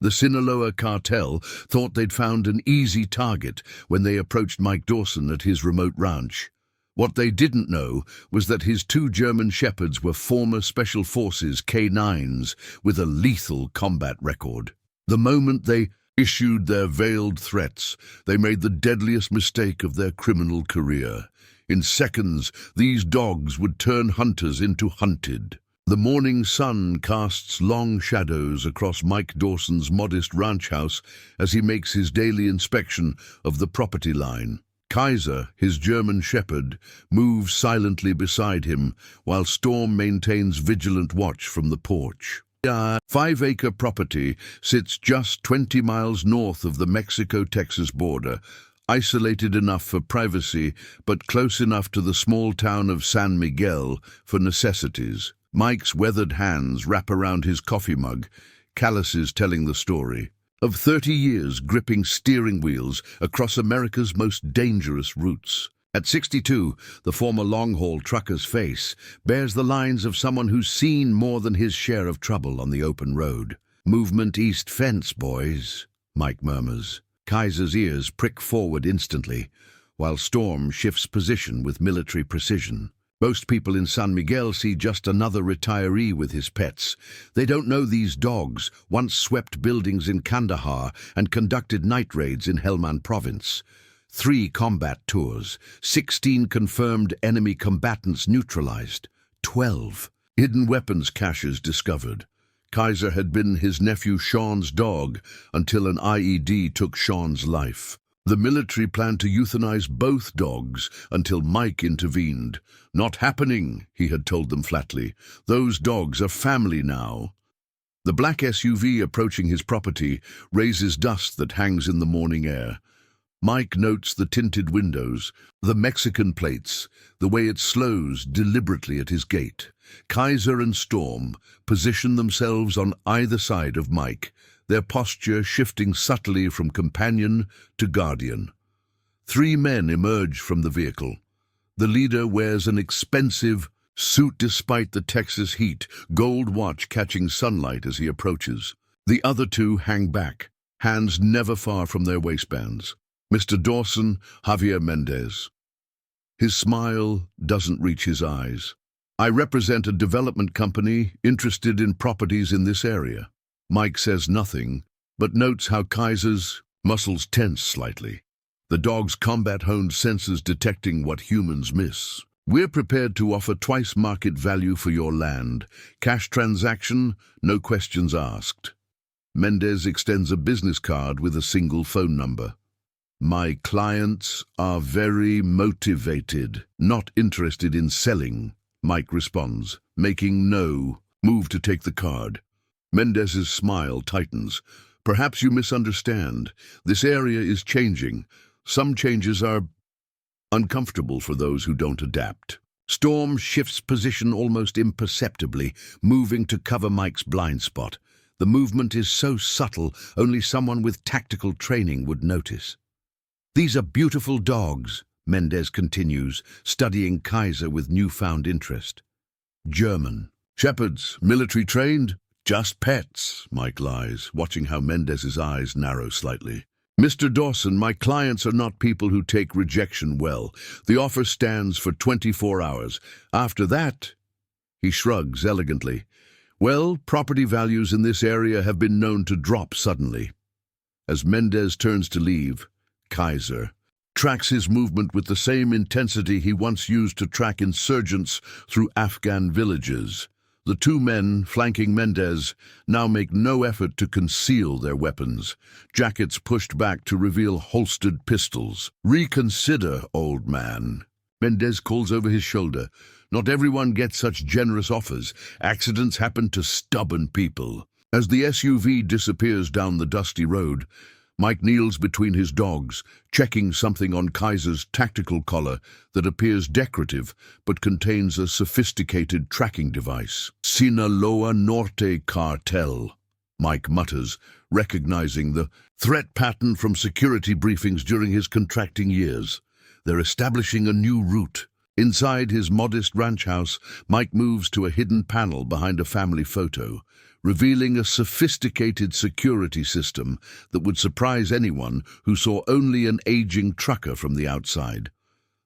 The Sinaloa cartel thought they'd found an easy target when they approached Mike Dawson at his remote ranch. What they didn't know was that his two German shepherds were former Special Forces K9s with a lethal combat record. The moment they issued their veiled threats, they made the deadliest mistake of their criminal career. In seconds, these dogs would turn hunters into hunted. The morning sun casts long shadows across Mike Dawson's modest ranch house as he makes his daily inspection of the property line. Kaiser, his German shepherd, moves silently beside him while Storm maintains vigilant watch from the porch. A 5-acre property sits just 20 miles north of the Mexico-Texas border, isolated enough for privacy but close enough to the small town of San Miguel for necessities. Mike's weathered hands wrap around his coffee mug, calluses telling the story of 30 years gripping steering wheels across America's most dangerous routes. At 62, the former long-haul trucker's face bears the lines of someone who's seen more than his share of trouble on the open road. "Movement east fence, boys," Mike murmurs. Kaiser's ears prick forward instantly, while Storm shifts position with military precision. Most people in San Miguel see just another retiree with his pets. They don't know these dogs once swept buildings in Kandahar and conducted night raids in Helmand province. 3 combat tours, 16 confirmed enemy combatants neutralized, 12 hidden weapons caches discovered. Kaiser had been his nephew Sean's dog until an IED took Sean's life. The military planned to euthanize both dogs until Mike intervened. "Not happening," he had told them flatly. "Those dogs are family now." The black SUV approaching his property raises dust that hangs in the morning air. Mike notes the tinted windows, the Mexican plates, the way it slows deliberately at his gate. Kaiser and Storm position themselves on either side of Mike, their posture shifting subtly from companion to guardian. 3 men emerge from the vehicle. The leader wears an expensive suit despite the Texas heat, gold watch catching sunlight as he approaches. The other 2 hang back, hands never far from their waistbands. Mr. Dawson, Javier Mendez. His smile doesn't reach his eyes. "I represent a development company interested in properties in this area." Mike says nothing, but notes how Kaiser's muscles tense slightly, the dog's combat-honed senses detecting what humans miss. "We're prepared to offer twice market value for your land. Cash transaction, no questions asked." Mendez extends a business card with a single phone number. "My clients are very motivated, not interested in selling," Mike responds, making no move to take the card. Mendez's smile tightens. "Perhaps you misunderstand. This area is changing. Some changes are uncomfortable for those who don't adapt." Storm shifts position almost imperceptibly, moving to cover Mike's blind spot. The movement is so subtle, only someone with tactical training would notice. "These are beautiful dogs," Mendez continues, studying Kaiser with newfound interest. "German. Shepherds, military trained?" "Just pets," Mike lies, watching how Mendez's eyes narrow slightly. "Mr. Dawson, my clients are not people who take rejection well. The offer stands for 24 hours. After that," he shrugs elegantly, "well, property values in this area have been known to drop suddenly." As Mendez turns to leave, Kaiser tracks his movement with the same intensity he once used to track insurgents through Afghan villages. The 2 men flanking Mendez now make no effort to conceal their weapons, jackets pushed back to reveal holstered pistols. "Reconsider, old man," Mendez calls over his shoulder. "Not everyone gets such generous offers. Accidents happen to stubborn people." As the SUV disappears down the dusty road, Mike kneels between his dogs, checking something on Kaiser's tactical collar that appears decorative but contains a sophisticated tracking device. "Sinaloa Norte cartel," Mike mutters, recognizing the threat pattern from security briefings during his contracting years. They're establishing a new route. Inside his modest ranch house, Mike moves to a hidden panel behind a family photo. revealing a sophisticated security system that would surprise anyone who saw only an aging trucker from the outside.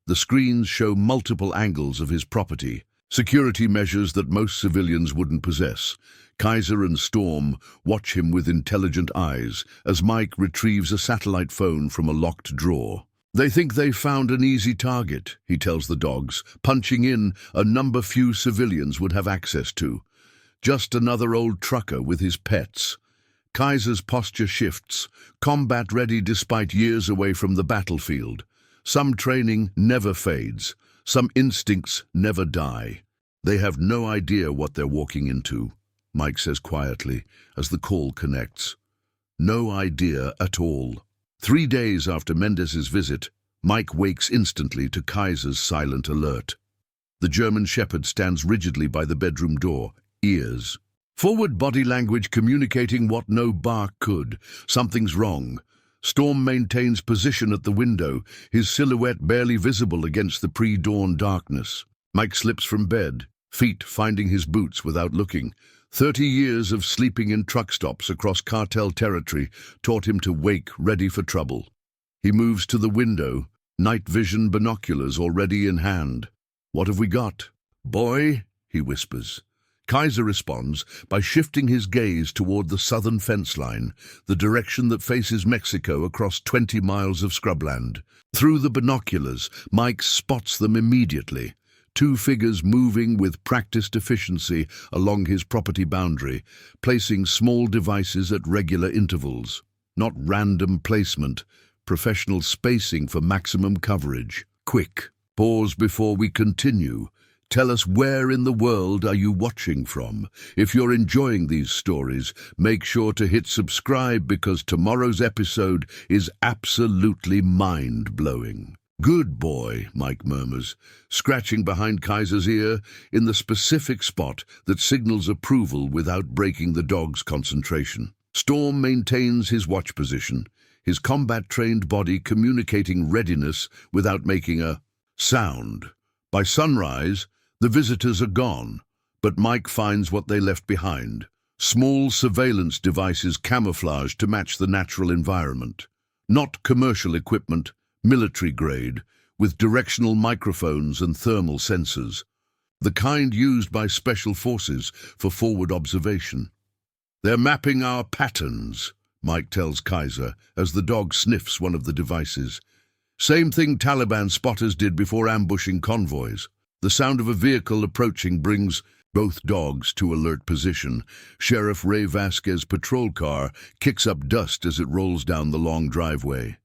The screens show multiple angles of his property, security measures that most civilians wouldn't possess. Kaiser and Storm watch him with intelligent eyes as Mike retrieves a satellite phone from a locked drawer. They think they've found an easy target, he tells the dogs, punching in a number few civilians would have access to. Just another old trucker with his pets. Kaiser's posture shifts, combat-ready despite years away from the battlefield. Some training never fades. Some instincts never die. They have no idea what they're walking into, Mike says quietly as the call connects. No idea at all. 3 days after Mendez's visit, Mike wakes instantly to Kaiser's silent alert. The German Shepherd stands rigidly by the bedroom door, ears. Forward body language communicating what no bark could. Something's wrong. Storm maintains position at the window, his silhouette barely visible against the pre-dawn darkness. Mike slips from bed, feet finding his boots without looking. 30 years of sleeping in truck stops across cartel territory taught him to wake ready for trouble. He moves to the window, night vision binoculars already in hand. "What have we got?" "Boy," he whispers. Kaiser responds by shifting his gaze toward the southern fence line, the direction that faces Mexico across 20 miles of scrubland. Through the binoculars, Mike spots them immediately. 2 figures moving with practiced efficiency along his property boundary, placing small devices at regular intervals. Not random placement, professional spacing for maximum coverage. Quick, pause before we continue. Tell us, where in the world are you watching from? If you're enjoying these stories, make sure to hit subscribe because tomorrow's episode is absolutely mind-blowing. "Good boy," Mike murmurs, scratching behind Kaiser's ear in the specific spot that signals approval without breaking the dog's concentration. Storm maintains his watch position, his combat-trained body communicating readiness without making a sound. By sunrise, the visitors are gone, but Mike finds what they left behind. Small surveillance devices camouflaged to match the natural environment. Not commercial equipment, military grade, with directional microphones and thermal sensors. The kind used by special forces for forward observation. "They're mapping our patterns," Mike tells Kaiser as the dog sniffs one of the devices. "Same thing Taliban spotters did before ambushing convoys." The sound of a vehicle approaching brings both dogs to alert position. Sheriff Ray Vasquez's patrol car kicks up dust as it rolls down the long driveway.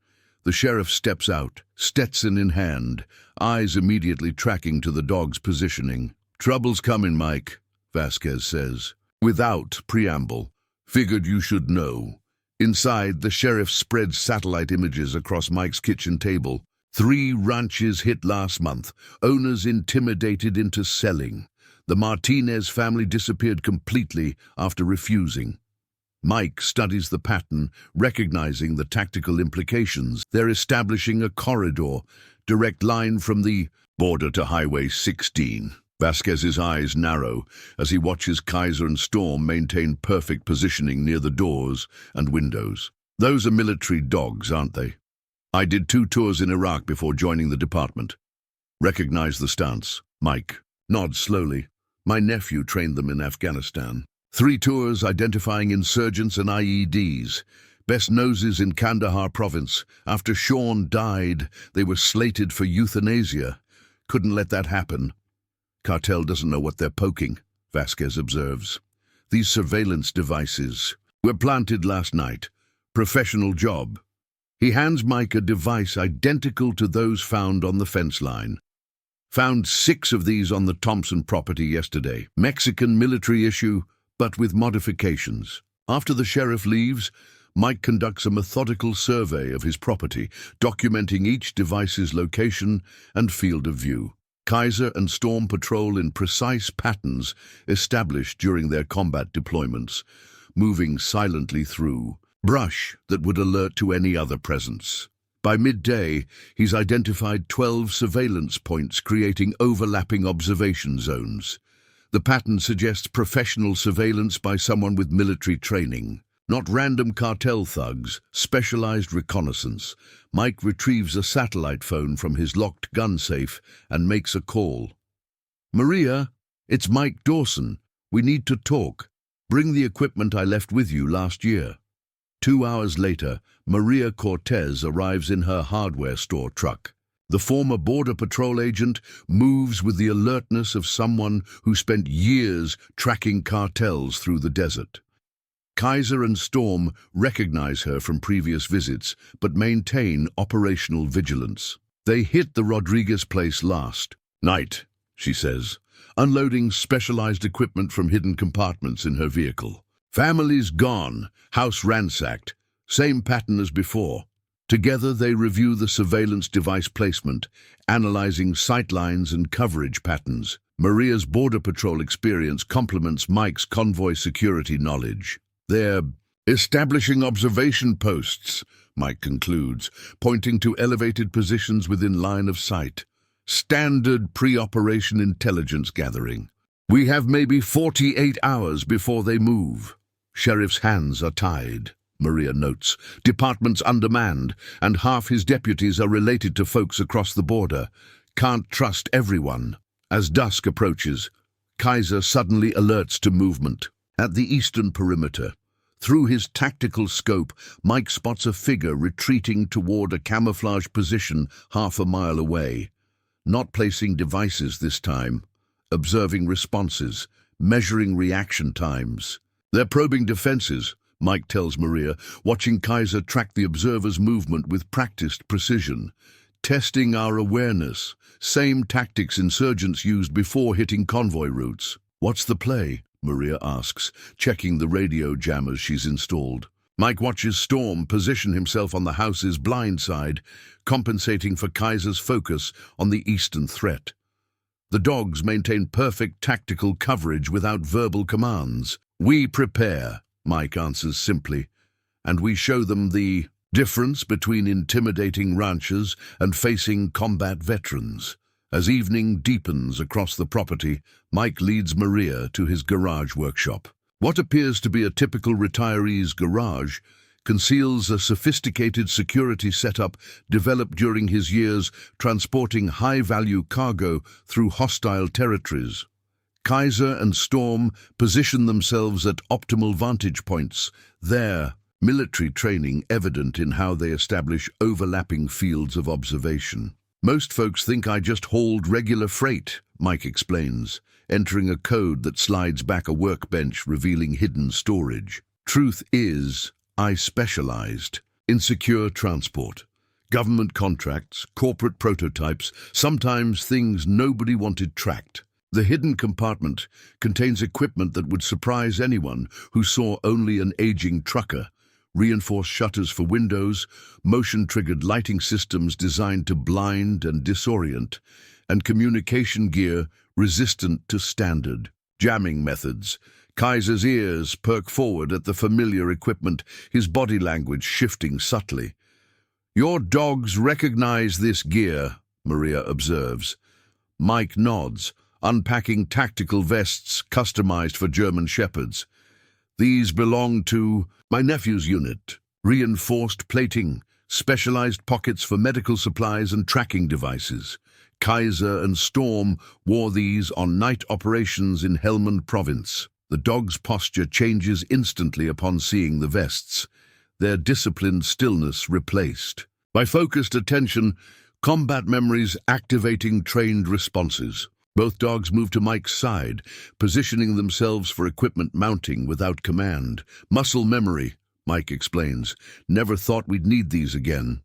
The sheriff steps out, Stetson in hand, eyes immediately tracking to the dog's positioning. "Trouble's coming, Mike," Vasquez says, without preamble. "Figured you should know." Inside, the sheriff spreads satellite images across Mike's kitchen table. 3 ranches hit last month, owners intimidated into selling. The Martinez family disappeared completely after refusing. Mike studies the pattern, recognizing the tactical implications. They're establishing a corridor, direct line from the border to Highway 16. Vasquez's eyes narrow as he watches Kaiser and Storm maintain perfect positioning near the doors and windows. "Those are military dogs, aren't they? I did 2 tours in Iraq before joining the department." "Recognize the stance." Mike nods slowly. "My nephew trained them in Afghanistan. 3 tours identifying insurgents and IEDs. Best noses in Kandahar province. After Sean died, they were slated for euthanasia. Couldn't let that happen." "Cartel doesn't know what they're poking," Vasquez observes. "These surveillance devices were planted last night. Professional job." He hands Mike a device identical to those found on the fence line. "Found 6 of these on the Thompson property yesterday. Mexican military issue, but with modifications." After the sheriff leaves, Mike conducts a methodical survey of his property, documenting each device's location and field of view. Kaiser and Storm patrol in precise patterns established during their combat deployments, moving silently through brush that would alert to any other presence. By midday, he's identified 12 surveillance points creating overlapping observation zones. The pattern suggests professional surveillance by someone with military training. Not random cartel thugs, specialized reconnaissance. Mike retrieves a satellite phone from his locked gun safe and makes a call. "Maria, it's Mike Dawson. We need to talk. Bring the equipment I left with you last year." 2 hours later, Maria Cortez arrives in her hardware store truck. The former Border Patrol agent moves with the alertness of someone who spent years tracking cartels through the desert. Kaiser and Storm recognize her from previous visits, but maintain operational vigilance. They hit the Rodriguez place last night, she says, unloading specialized equipment from hidden compartments in her vehicle. Families gone, house ransacked, same pattern as before. Together they review the surveillance device placement, analyzing sightlines and coverage patterns. Maria's Border Patrol experience complements Mike's convoy security knowledge. "They're establishing observation posts," Mike concludes, pointing to elevated positions within line of sight. "Standard pre-operation intelligence gathering. We have maybe 48 hours before they move." "Sheriff's hands are tied," Maria notes. "Department's undermanned, and half his deputies are related to folks across the border. Can't trust everyone." As dusk approaches, Kaiser suddenly alerts to movement. At the eastern perimeter, through his tactical scope, Mike spots a figure retreating toward a camouflage position half a mile away. Not placing devices this time, observing responses, measuring reaction times. "They're probing defenses," Mike tells Maria, watching Kaiser track the observer's movement with practiced precision. "Testing our awareness, same tactics insurgents used before hitting convoy routes." "What's the play?" Maria asks, checking the radio jammers she's installed. Mike watches Storm position himself on the house's blind side, compensating for Kaiser's focus on the eastern threat. The dogs maintain perfect tactical coverage without verbal commands. "We prepare," Mike answers simply, "and we show them the difference between intimidating ranchers and facing combat veterans." As evening deepens across the property, Mike leads Maria to his garage workshop. What appears to be a typical retiree's garage conceals a sophisticated security setup developed during his years transporting high-value cargo through hostile territories. Kaiser and Storm position themselves at optimal vantage points, their military training evident in how they establish overlapping fields of observation. "Most folks think I just hauled regular freight," Mike explains, entering a code that slides back a workbench revealing hidden storage. "Truth is, I specialized in secure transport. Government contracts, corporate prototypes, sometimes things nobody wanted tracked. The hidden compartment contains equipment that would surprise anyone who saw only an aging trucker. Reinforced shutters for windows, motion-triggered lighting systems designed to blind and disorient, and communication gear resistant to standard jamming methods. Kaiser's ears perk forward at the familiar equipment, his body language shifting subtly. "Your dogs recognize this gear," Maria observes. Mike nods, unpacking tactical vests customized for German Shepherds. "These belong to my nephew's unit. Reinforced plating, specialized pockets for medical supplies and tracking devices. Kaiser and Storm wore these on night operations in Helmand Province." The dog's posture changes instantly upon seeing the vests, their disciplined stillness replaced by focused attention, combat memories activating trained responses. Both dogs move to Mike's side, positioning themselves for equipment mounting without command. "Muscle memory," Mike explains. "Never thought we'd need these again."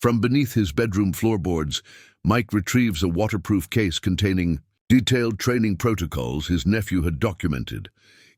From beneath his bedroom floorboards, Mike retrieves a waterproof case containing detailed training protocols his nephew had documented.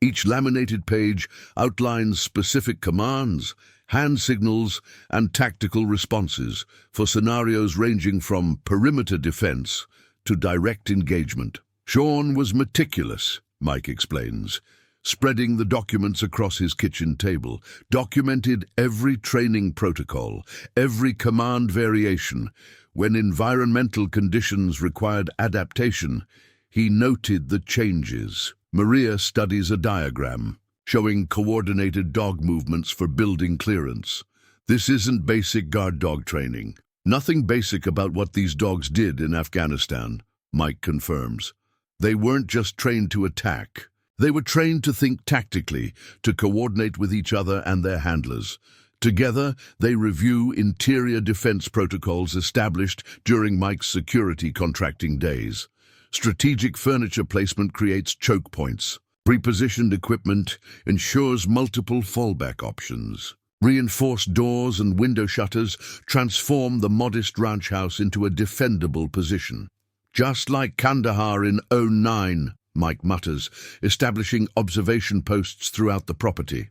Each laminated page outlines specific commands, hand signals, and tactical responses for scenarios ranging from perimeter defense to direct engagement. "Sean was meticulous," Mike explains, spreading the documents across his kitchen table, documented every training protocol, every command variation. When environmental conditions required adaptation, He noted the changes. Maria studies a diagram showing coordinated dog movements for building clearance. This isn't basic guard dog training. Nothing basic about what these dogs did in Afghanistan, Mike confirms. They weren't just trained to attack. They were trained to think tactically, to coordinate with each other and their handlers. Together, they review interior defense protocols established during Mike's security contracting days. Strategic furniture placement creates choke points. Pre-positioned equipment ensures multiple fallback options. Reinforced doors and window shutters transform the modest ranch house into a defendable position. Just like Kandahar in '09, Mike mutters, establishing observation posts throughout the property.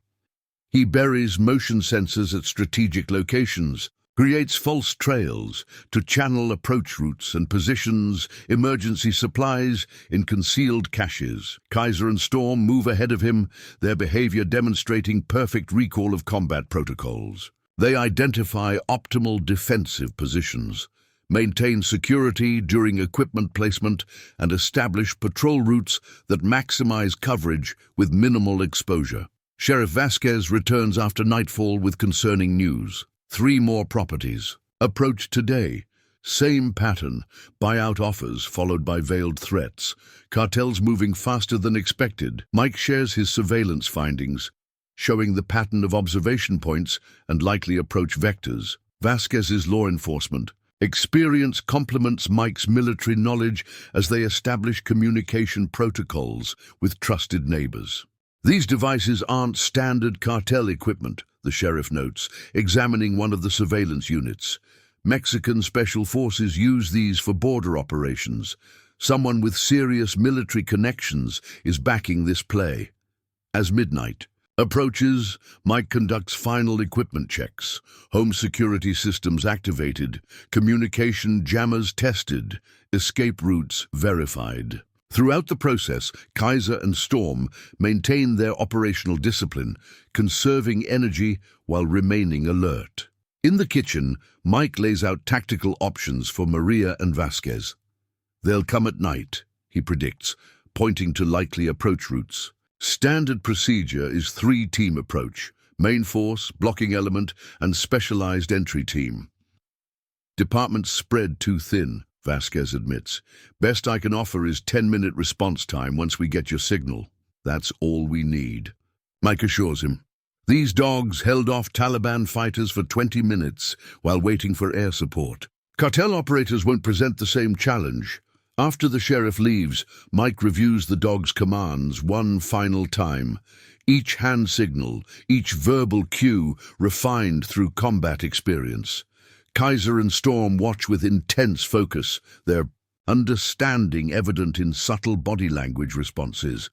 He buries motion sensors at strategic locations, creates false trails to channel approach routes, and positions emergency supplies in concealed caches. Kaiser and Storm move ahead of him, their behavior demonstrating perfect recall of combat protocols. They identify optimal defensive positions, maintain security during equipment placement, and establish patrol routes that maximize coverage with minimal exposure. Sheriff Vasquez returns after nightfall with concerning news. 3 more properties. Approach today. Same pattern. Buyout offers followed by veiled threats. Cartels moving faster than expected. Mike shares his surveillance findings, showing the pattern of observation points and likely approach vectors. Vasquez's law enforcement experience complements Mike's military knowledge as they establish communication protocols with trusted neighbors. These devices aren't standard cartel equipment, the sheriff notes, examining one of the surveillance units. Mexican special forces use these for border operations. Someone with serious military connections is backing this play. As midnight approaches, Mike conducts final equipment checks, home security systems activated, communication jammers tested, escape routes verified. Throughout the process, Kaiser and Storm maintain their operational discipline, conserving energy while remaining alert. In the kitchen, Mike lays out tactical options for Maria and Vasquez. They'll come at night, he predicts, pointing to likely approach routes. Standard procedure is 3-team approach: main force, blocking element, and specialized entry team. Departments spread too thin, Vasquez admits. Best I can offer is 10-minute response time once we get your signal. That's all we need. Mike assures him. These dogs held off Taliban fighters for 20 minutes while waiting for air support. Cartel operators won't present the same challenge. After the sheriff leaves, Mike reviews the dogs' commands one final time. Each hand signal, each verbal cue refined through combat experience. Kaiser and Storm watch with intense focus, their understanding evident in subtle body language responses.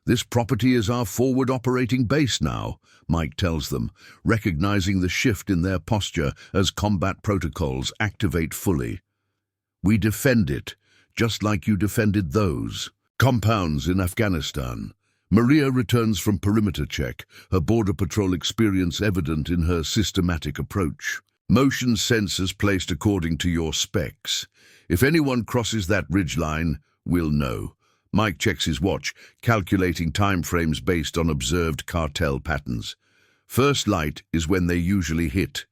This property is our forward operating base now, Mike tells them, recognizing the shift in their posture as combat protocols activate fully. We defend it, just like you defended those. Compounds in Afghanistan. Maria returns from perimeter check, her border patrol experience evident in her systematic approach. Motion sensors placed according to your specs. If anyone crosses that ridgeline, we'll know. Mike checks his watch, calculating time frames based on observed cartel patterns. First light is when they usually hit,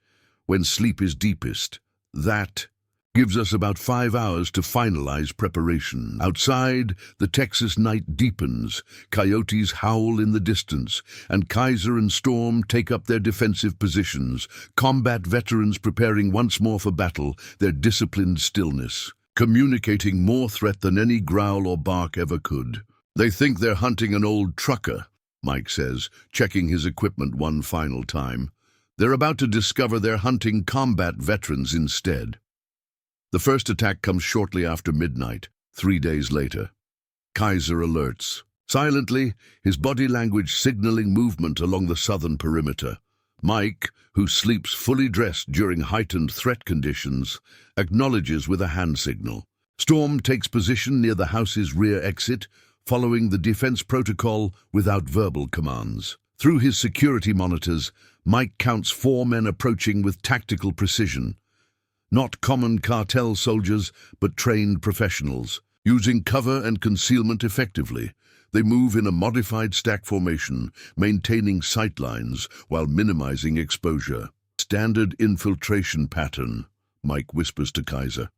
when sleep is deepest. That gives us about 5 hours to finalize preparation. Outside, the Texas night deepens. Coyotes howl in the distance, and Kaiser and Storm take up their defensive positions, combat veterans preparing once more for battle, their disciplined stillness, communicating more threat than any growl or bark ever could. They think they're hunting an old trucker, Mike says, checking his equipment one final time. They're about to discover they're hunting combat veterans instead. The first attack comes shortly after midnight, 3 days later. Kaiser alerts. Silently, his body language signaling movement along the southern perimeter. Mike, who sleeps fully dressed during heightened threat conditions, acknowledges with a hand signal. Storm takes position near the house's rear exit, following the defense protocol without verbal commands. Through his security monitors, Mike counts 4 men approaching with tactical precision. Not common cartel soldiers, but trained professionals. Using cover and concealment effectively, they move in a modified stack formation, maintaining sight lines while minimizing exposure. Standard infiltration pattern, Mike whispers to Kaiser.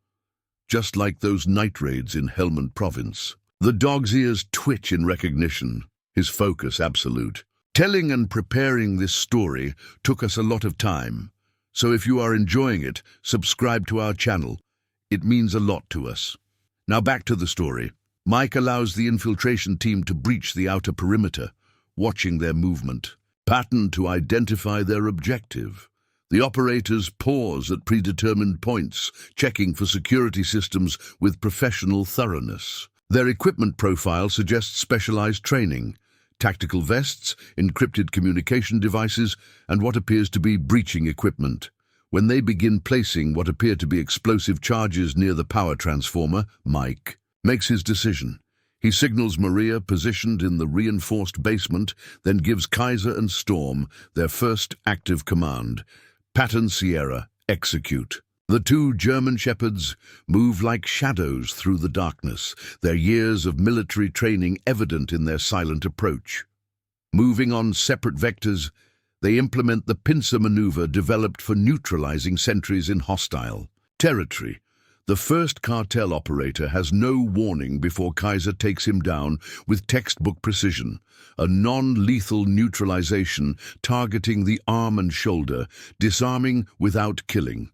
Just like those night raids in Helmand Province. The dog's ears twitch in recognition, his focus absolute. Telling and preparing this story took us a lot of time, so if you are enjoying it, subscribe to our channel. It means a lot to us. Now back to the story. Mike allows the infiltration team to breach the outer perimeter, watching their movement, patterned to identify their objective. The operators pause at predetermined points, checking for security systems with professional thoroughness. Their equipment profile suggests specialized training, tactical vests, encrypted communication devices, and what appears to be breaching equipment. When they begin placing what appear to be explosive charges near the power transformer, Mike makes his decision. He signals Maria, positioned in the reinforced basement, then gives Kaiser and Storm their first active command. Pattern Sierra, execute. The two German shepherds move like shadows through the darkness, their years of military training evident in their silent approach. Moving on separate vectors, they implement the pincer maneuver developed for neutralizing sentries in hostile territory. The first cartel operator has no warning before Kaiser takes him down with textbook precision, a non-lethal neutralization targeting the arm and shoulder, disarming without killing.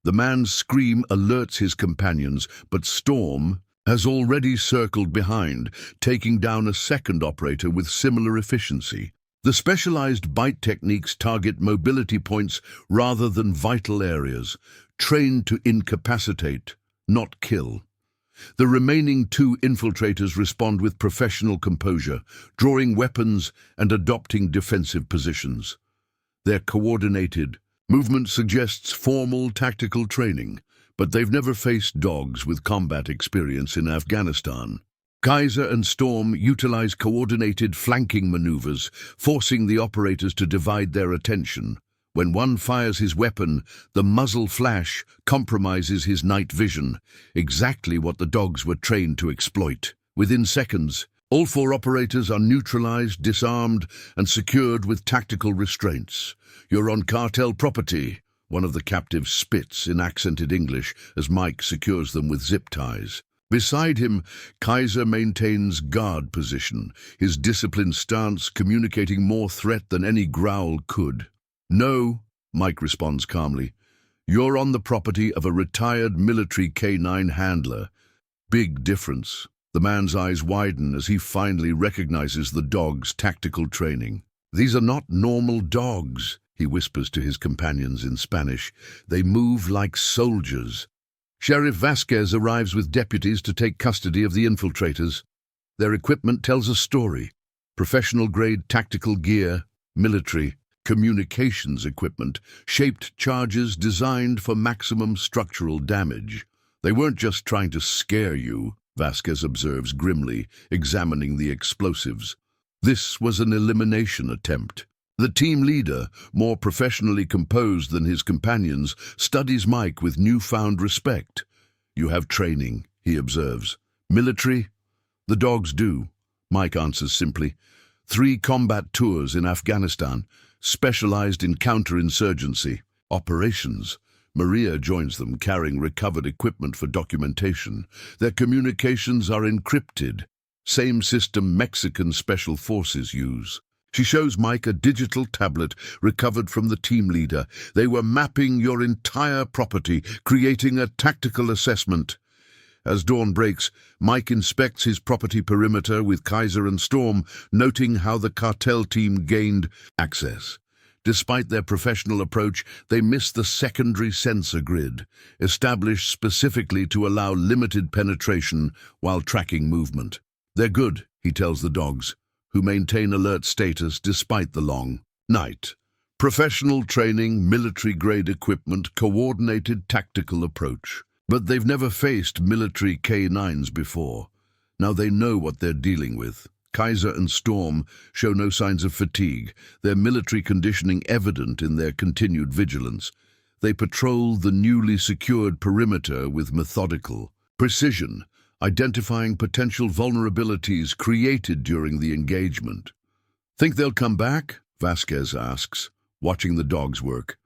The man's scream alerts his companions, but Storm has already circled behind, taking down a second operator with similar efficiency. The specialized bite techniques target mobility points rather than vital areas, trained to incapacitate, not kill. The remaining two infiltrators respond with professional composure, drawing weapons and adopting defensive positions. Their coordinated movement suggests formal tactical training, but they've never faced dogs with combat experience in Afghanistan. Kaiser and Storm utilize coordinated flanking maneuvers, forcing the operators to divide their attention. When one fires his weapon, the muzzle flash compromises his night vision, exactly what the dogs were trained to exploit. Within seconds, all four operators are neutralized, disarmed, and secured with tactical restraints. "You're on cartel property," one of the captives spits in accented English as Mike secures them with zip ties. Beside him, Kaiser maintains guard position, his disciplined stance communicating more threat than any growl could. "No," Mike responds calmly. "You're on the property of a retired military K9 handler." Big difference. The man's eyes widen as he finally recognizes the dog's tactical training. "These are not normal dogs," he whispers to his companions in Spanish. "They move like soldiers." Sheriff Vasquez arrives with deputies to take custody of the infiltrators. Their equipment tells a story. Professional-grade tactical gear, military, communications equipment, shaped charges designed for maximum structural damage. "They weren't just trying to scare you," Vasquez observes grimly, examining the explosives. "This was an elimination attempt." The team leader, more professionally composed than his companions, studies Mike with newfound respect. "You have training," he observes. "Military?" "The dogs do," Mike answers simply. 3 combat tours in Afghanistan, specialized in counterinsurgency operations. Maria joins them, carrying recovered equipment for documentation. Their communications are encrypted, same system Mexican special forces use. She shows Mike a digital tablet recovered from the team leader. "They were mapping your entire property, creating a tactical assessment." As dawn breaks, Mike inspects his property perimeter with Kaiser and Storm, noting how the cartel team gained access. Despite their professional approach, they miss the secondary sensor grid, established specifically to allow limited penetration while tracking movement. "They're good," he tells the dogs, who maintain alert status despite the long night. Professional training, military-grade equipment, coordinated tactical approach. But they've never faced military K9s before. Now they know what they're dealing with. Kaiser and Storm show no signs of fatigue, their military conditioning evident in their continued vigilance. They patrol the newly secured perimeter with methodical precision, identifying potential vulnerabilities created during the engagement. "Think they'll come back?" Vasquez asks, watching the dogs work.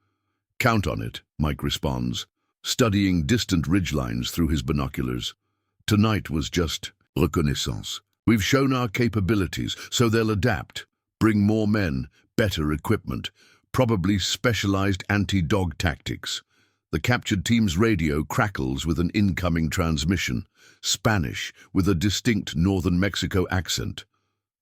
"Count on it," Mike responds, studying distant ridgelines through his binoculars. "Tonight was just reconnaissance. We've shown our capabilities, so they'll adapt, bring more men, better equipment, probably specialized anti-dog tactics." The captured team's radio crackles with an incoming transmission, Spanish with a distinct northern Mexico accent.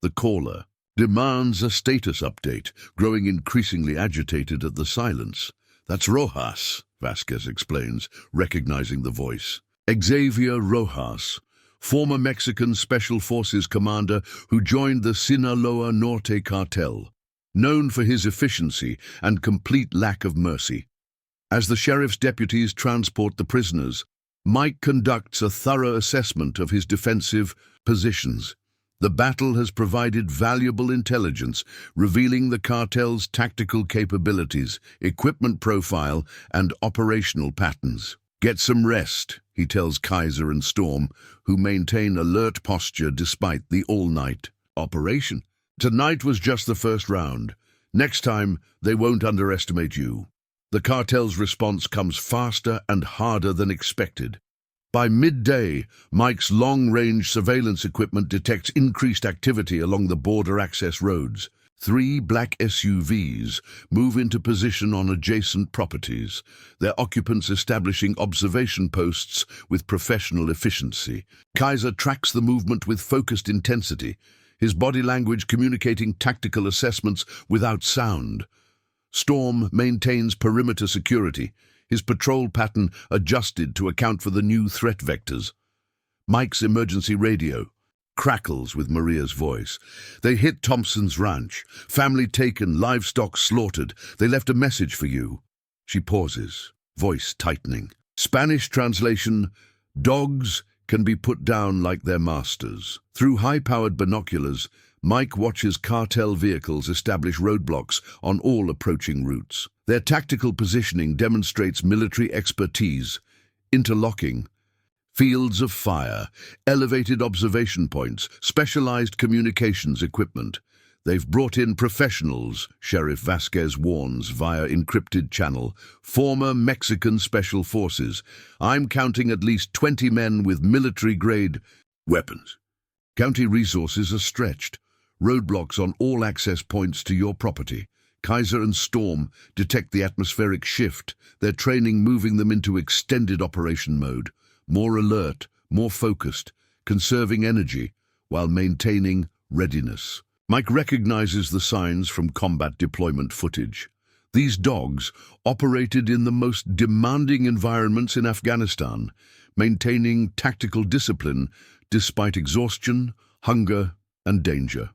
The caller demands a status update, growing increasingly agitated at the silence. "That's Rojas," Vasquez explains, recognizing the voice. "Xavier Rojas, former Mexican Special Forces commander who joined the Sinaloa Norte cartel, known for his efficiency and complete lack of mercy." As the sheriff's deputies transport the prisoners, Mike conducts a thorough assessment of his defensive positions. The battle has provided valuable intelligence, revealing the cartel's tactical capabilities, equipment profile, and operational patterns. "Get some rest," he tells Kaiser and Storm, who maintain alert posture despite the all-night operation. "Tonight was just the first round. Next time, they won't underestimate you." The cartel's response comes faster and harder than expected. By midday, Mike's long-range surveillance equipment detects increased activity along the border access roads. 3 black SUVs move into position on adjacent properties, their occupants establishing observation posts with professional efficiency. Kaiser tracks the movement with focused intensity, his body language communicating tactical assessments without sound. Storm maintains perimeter security, his patrol pattern adjusted to account for the new threat vectors. Mike's emergency radio crackles with Maria's voice. "They hit Thompson's ranch. Family taken, livestock slaughtered. They left a message for you." She pauses, voice tightening. Spanish translation: "Dogs can be put down like their masters." Through high-powered binoculars, Mike watches cartel vehicles establish roadblocks on all approaching routes. Their tactical positioning demonstrates military expertise, interlocking fields of fire, elevated observation points, specialized communications equipment. "They've brought in professionals," Sheriff Vasquez warns via encrypted channel, "former Mexican Special Forces. I'm counting at least 20 men with military-grade weapons." County resources are stretched. Roadblocks on all access points to your property. Kaiser and Storm detect the atmospheric shift, their training moving them into extended operation mode. More alert, more focused, conserving energy while maintaining readiness. Mike recognizes the signs from combat deployment footage. These dogs operated in the most demanding environments in Afghanistan, maintaining tactical discipline despite exhaustion, hunger, and danger.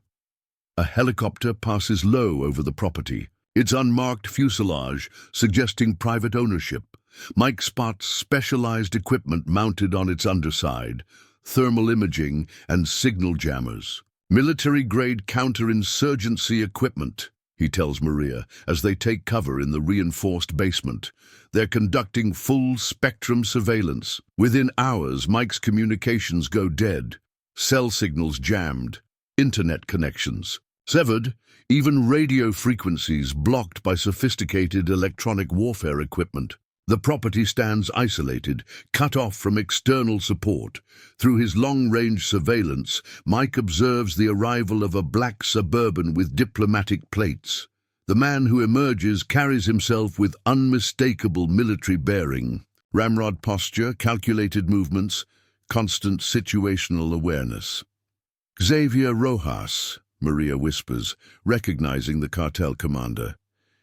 A helicopter passes low over the property, its unmarked fuselage suggesting private ownership. Mike spots specialized equipment mounted on its underside, thermal imaging and signal jammers. "Military-grade counterinsurgency equipment," he tells Maria as they take cover in the reinforced basement. They're conducting full-spectrum surveillance. Within hours, Mike's communications go dead. Cell signals jammed, internet connections severed, even radio frequencies blocked by sophisticated electronic warfare equipment. The property stands isolated, cut off from external support. Through his long-range surveillance, Mike observes the arrival of a black Suburban with diplomatic plates. The man who emerges carries himself with unmistakable military bearing, ramrod posture, calculated movements, constant situational awareness. "Xavier Rojas," Maria whispers, recognizing the cartel commander.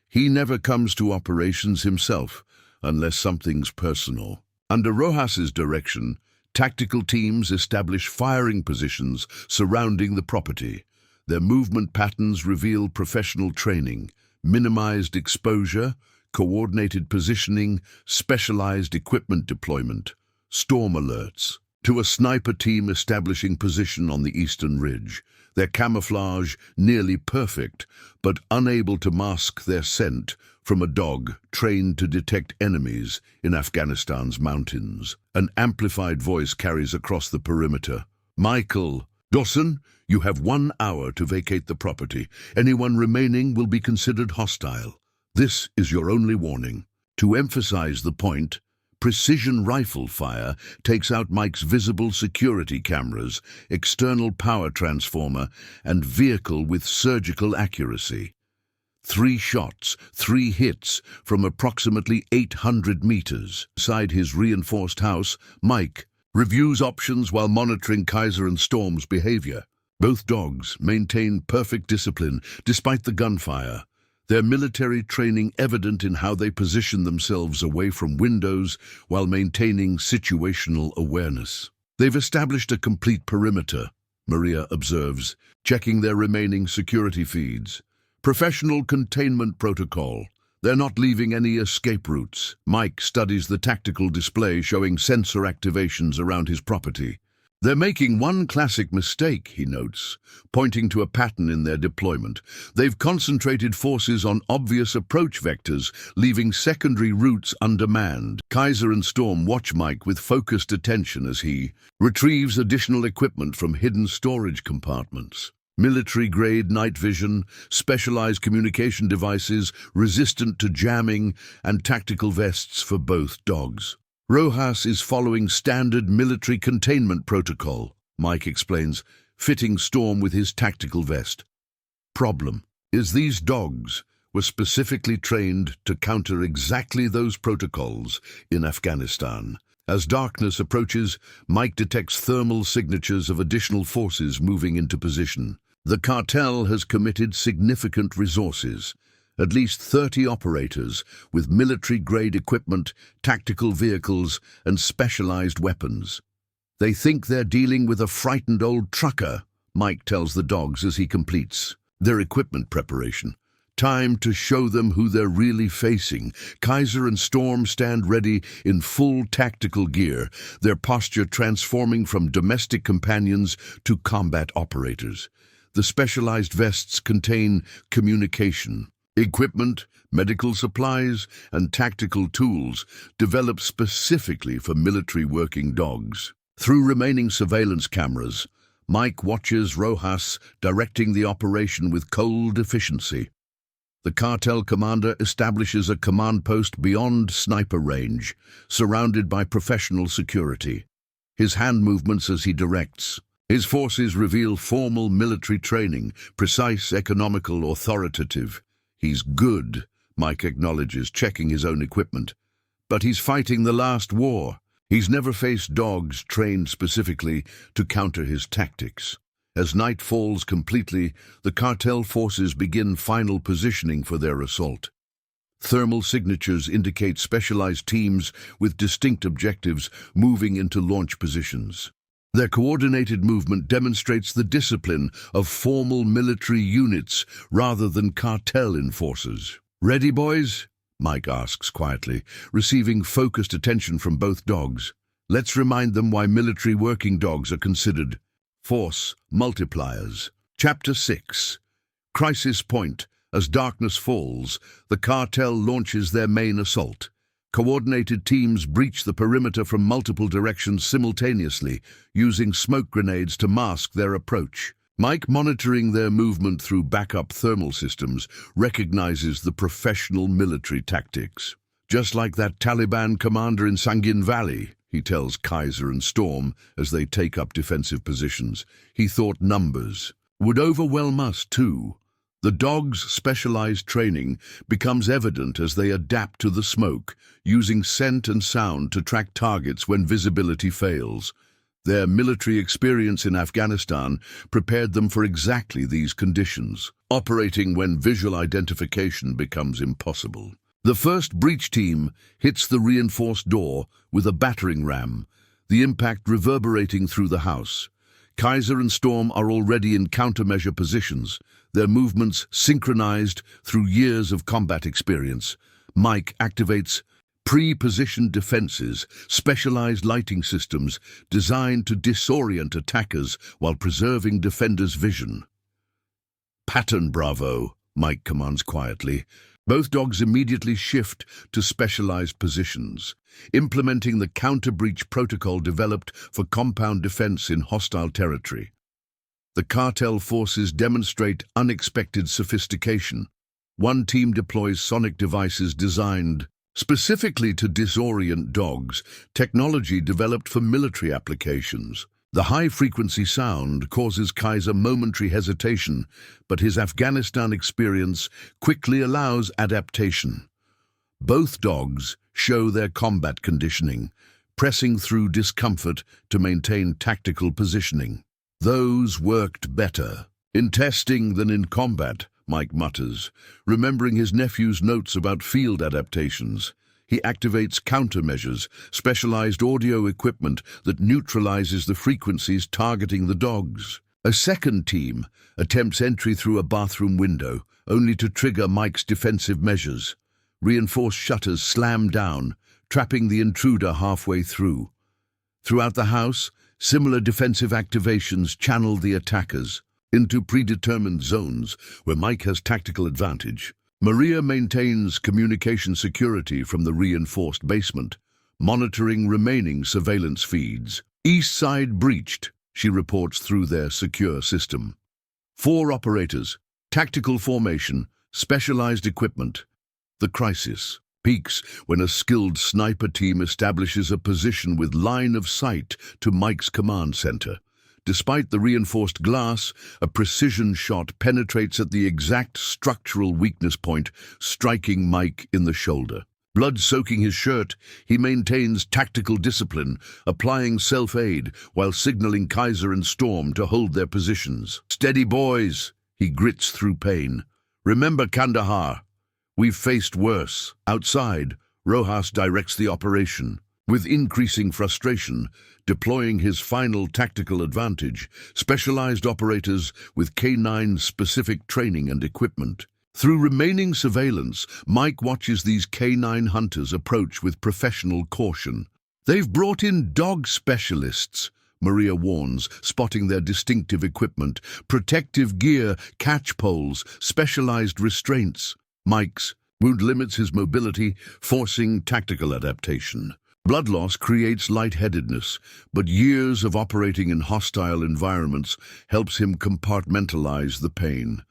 "He never comes to operations himself, unless something's personal." Under Rojas's direction, tactical teams establish firing positions surrounding the property. Their movement patterns reveal professional training, minimized exposure, coordinated positioning, specialized equipment deployment, storm alerts. to a sniper team establishing position on the eastern ridge, their camouflage nearly perfect, but unable to mask their scent from a dog trained to detect enemies in Afghanistan's mountains. An amplified voice carries across the perimeter. Michael Dawson, you have 1 hour to vacate the property. Anyone remaining will be considered hostile. This is your only warning. To emphasize the point, precision rifle fire takes out Mike's visible security cameras, external power transformer, and vehicle with surgical accuracy. 3 shots, 3 hits from approximately 800 meters. Inside his reinforced house, Mike reviews options while monitoring Kaiser and Storm's behavior. Both dogs maintain perfect discipline despite the gunfire, their military training evident in how they position themselves away from windows while maintaining situational awareness. They've established a complete perimeter, Maria observes, checking their remaining security feeds. Professional containment protocol. They're not leaving any escape routes. Mike studies the tactical display showing sensor activations around his property. They're making one classic mistake, he notes, pointing to a pattern in their deployment. They've concentrated forces on obvious approach vectors, leaving secondary routes undermanned. Kaiser and Storm watch Mike with focused attention as he retrieves additional equipment from hidden storage compartments. Military-grade night vision, specialized communication devices resistant to jamming, and tactical vests for both dogs. Rojas is following standard military containment protocol, Mike explains, fitting Storm with his tactical vest. Problem is these dogs were specifically trained to counter exactly those protocols in Afghanistan. As darkness approaches, Mike detects thermal signatures of additional forces moving into position. The cartel has committed significant resources. At least 30 operators with military-grade equipment, tactical vehicles, and specialized weapons. They think they're dealing with a frightened old trucker, Mike tells the dogs as he completes their equipment preparation. Time to show them who they're really facing. Kaiser and Storm stand ready in full tactical gear, their posture transforming from domestic companions to combat operators. The specialized vests contain communication equipment, medical supplies, and tactical tools developed specifically for military working dogs. Through remaining surveillance cameras, Mike watches Rojas directing the operation with cold efficiency. The cartel commander establishes a command post beyond sniper range, surrounded by professional security. His hand movements as he directs. His forces reveal formal military training, precise, economical, authoritative. He's good, Mike acknowledges, checking his own equipment. But he's fighting the last war. He's never faced dogs trained specifically to counter his tactics. As night falls completely, the cartel forces begin final positioning for their assault. Thermal signatures indicate specialized teams with distinct objectives moving into launch positions. Their coordinated movement demonstrates the discipline of formal military units rather than cartel enforcers. "Ready, boys?" Mike asks quietly, receiving focused attention from both dogs. Let's remind them why military working dogs are considered force multipliers. Chapter 6. Crisis Point. As darkness falls, the cartel launches their main assault. Coordinated teams breach the perimeter from multiple directions simultaneously, using smoke grenades to mask their approach. Mike, monitoring their movement through backup thermal systems, recognizes the professional military tactics. Just like that Taliban commander in Sangin Valley, he tells Kaiser and Storm as they take up defensive positions. He thought numbers would overwhelm us too. The dogs' specialized training becomes evident as they adapt to the smoke, using scent and sound to track targets when visibility fails. Their military experience in Afghanistan prepared them for exactly these conditions, operating when visual identification becomes impossible. The first breach team hits the reinforced door with a battering ram, the impact reverberating through the house. Kaiser and Storm are already in countermeasure positions, their movements synchronized through years of combat experience. Mike activates Pre-positioned defenses, specialized lighting systems designed to disorient attackers while preserving defenders' vision. Pattern bravo, Mike commands quietly. Both dogs immediately shift to specialized positions, implementing the counter-breach protocol developed for compound defense in hostile territory. The cartel forces demonstrate unexpected sophistication. One team deploys sonic devices designed specifically to disorient dogs, technology developed for military applications. The high-frequency sound causes Kaiser momentary hesitation, but his Afghanistan experience quickly allows adaptation. Both dogs show their combat conditioning, pressing through discomfort to maintain tactical positioning. Those worked better in testing than in combat, Mike mutters, remembering his nephew's notes about field adaptations. He activates countermeasures, specialized audio equipment that neutralizes the frequencies targeting the dogs. A second team attempts entry through a bathroom window, only to trigger Mike's defensive measures. Reinforced shutters slam down, trapping the intruder halfway through. Throughout the house, similar defensive activations channel the attackers into predetermined zones where Mike has tactical advantage. Maria maintains communication security from the reinforced basement, monitoring remaining surveillance feeds. East side breached, she reports through their secure system. 4 operators, tactical formation, specialized equipment. The crisis peaks when a skilled sniper team establishes a position with line of sight to Mike's command center. Despite the reinforced glass, a precision shot penetrates at the exact structural weakness point, striking Mike in the shoulder. Blood soaking his shirt, he maintains tactical discipline, applying self-aid while signaling Kaiser and Storm to hold their positions. "Steady, boys," he grits through pain. "Remember Kandahar. We've faced worse." Outside, Rojas directs the operation. With increasing frustration, deploying his final tactical advantage, specialized operators with K9-specific training and equipment. Through remaining surveillance, Mike watches these K9 hunters approach with professional caution. "They've brought in dog specialists," Maria warns, spotting their distinctive equipment, protective gear, catch poles, specialized restraints. Mike's wound limits his mobility, forcing tactical adaptation. Blood loss creates lightheadedness, but years of operating in hostile environments helps him compartmentalize the pain.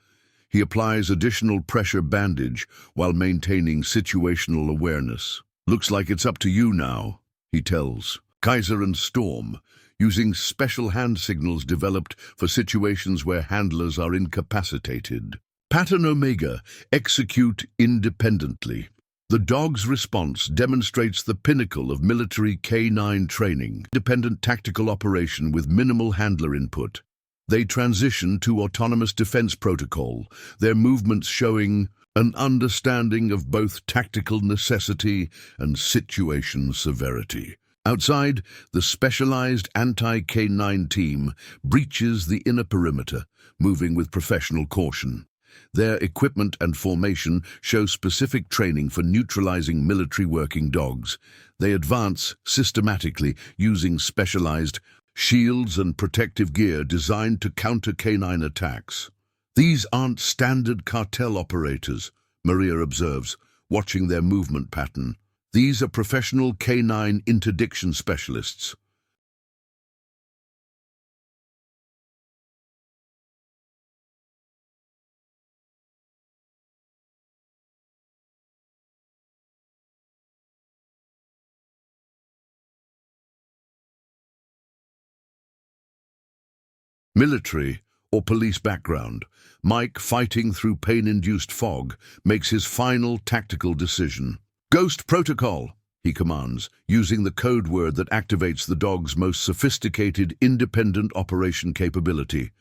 He applies additional pressure bandage while maintaining situational awareness. "Looks like it's up to you now," he tells Kaiser and Storm, using special hand signals developed for situations where handlers are incapacitated. Pattern Omega execute independently. The dog's response demonstrates the pinnacle of military K9 training, independent tactical operation with minimal handler input. They transition to autonomous defense protocol, their movements showing an understanding of both tactical necessity and situation severity. Outside, the specialized anti-K9 team breaches the inner perimeter, moving with professional caution. Their equipment and formation show specific training for neutralizing military working dogs. They advance systematically using specialized shields and protective gear designed to counter K9 attacks. "These aren't standard cartel operators," Maria observes, watching their movement pattern. "These are professional K9 interdiction specialists." Military or police background, Mike, fighting through pain-induced fog, makes his final tactical decision. "Ghost protocol," he commands, using the code word that activates the dog's most sophisticated independent operation capability.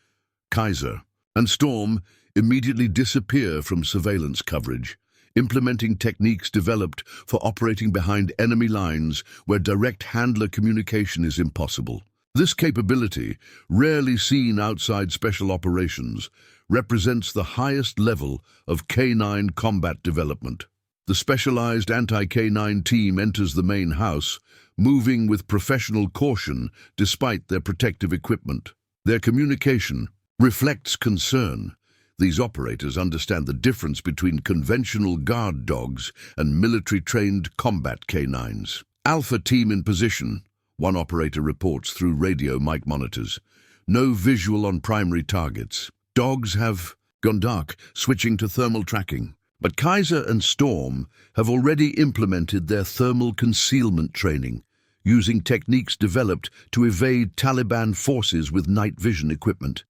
Kaiser and Storm immediately disappear from surveillance coverage, implementing techniques developed for operating behind enemy lines where direct handler communication is impossible. This capability, rarely seen outside special operations, represents the highest level of K9 combat development. The specialized anti-K9 team enters the main house, moving with professional caution despite their protective equipment. Their communication reflects concern. These operators understand the difference between conventional guard dogs and military-trained combat canines. Alpha team in position, one operator reports through radio mic monitors. No visual on primary targets. Dogs have gone dark, switching to thermal tracking. But Kaiser and Storm have already implemented their thermal concealment training, using techniques developed to evade Taliban forces with night vision equipment.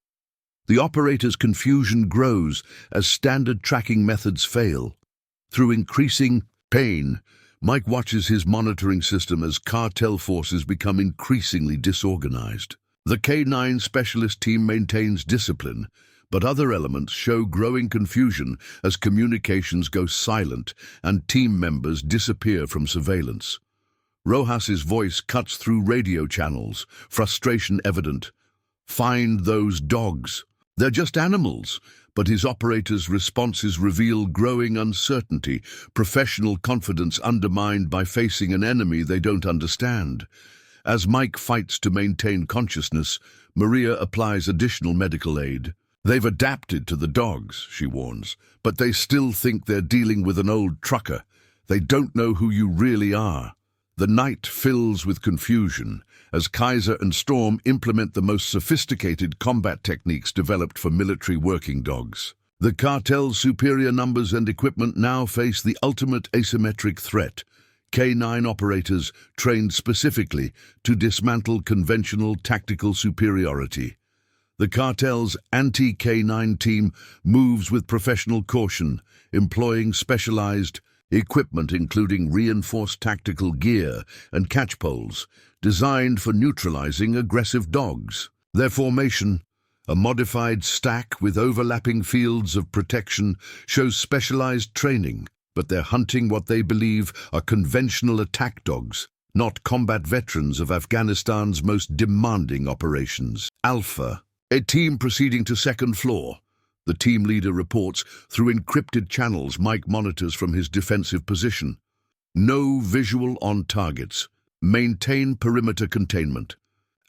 The operator's confusion grows as standard tracking methods fail. Through increasing pain, Mike watches his monitoring system as cartel forces become increasingly disorganized. The K9 specialist team maintains discipline, but other elements show growing confusion as communications go silent and team members disappear from surveillance. Rojas's voice cuts through radio channels, frustration evident. "Find those dogs. They're just animals." But his operators' responses reveal growing uncertainty, professional confidence undermined by facing an enemy they don't understand. As Mike fights to maintain consciousness, Maria applies additional medical aid. "They've adapted to the dogs," she warns, "but they still think they're dealing with an old trucker. They don't know who you really are." The night fills with confusion as Kaiser and Storm implement the most sophisticated combat techniques developed for military working dogs. The cartel's superior numbers and equipment now face the ultimate asymmetric threat: K9 operators trained specifically to dismantle conventional tactical superiority. The cartel's anti-K9 team moves with professional caution, employing specialized equipment including reinforced tactical gear and catchpoles, designed for neutralizing aggressive dogs. Their formation, a modified stack with overlapping fields of protection, shows specialized training, but they're hunting what they believe are conventional attack dogs, not combat veterans of Afghanistan's most demanding operations. Alpha, a team proceeding to second floor. The team leader reports through encrypted channels Mike monitors from his defensive position. No visual on targets. Maintain perimeter containment.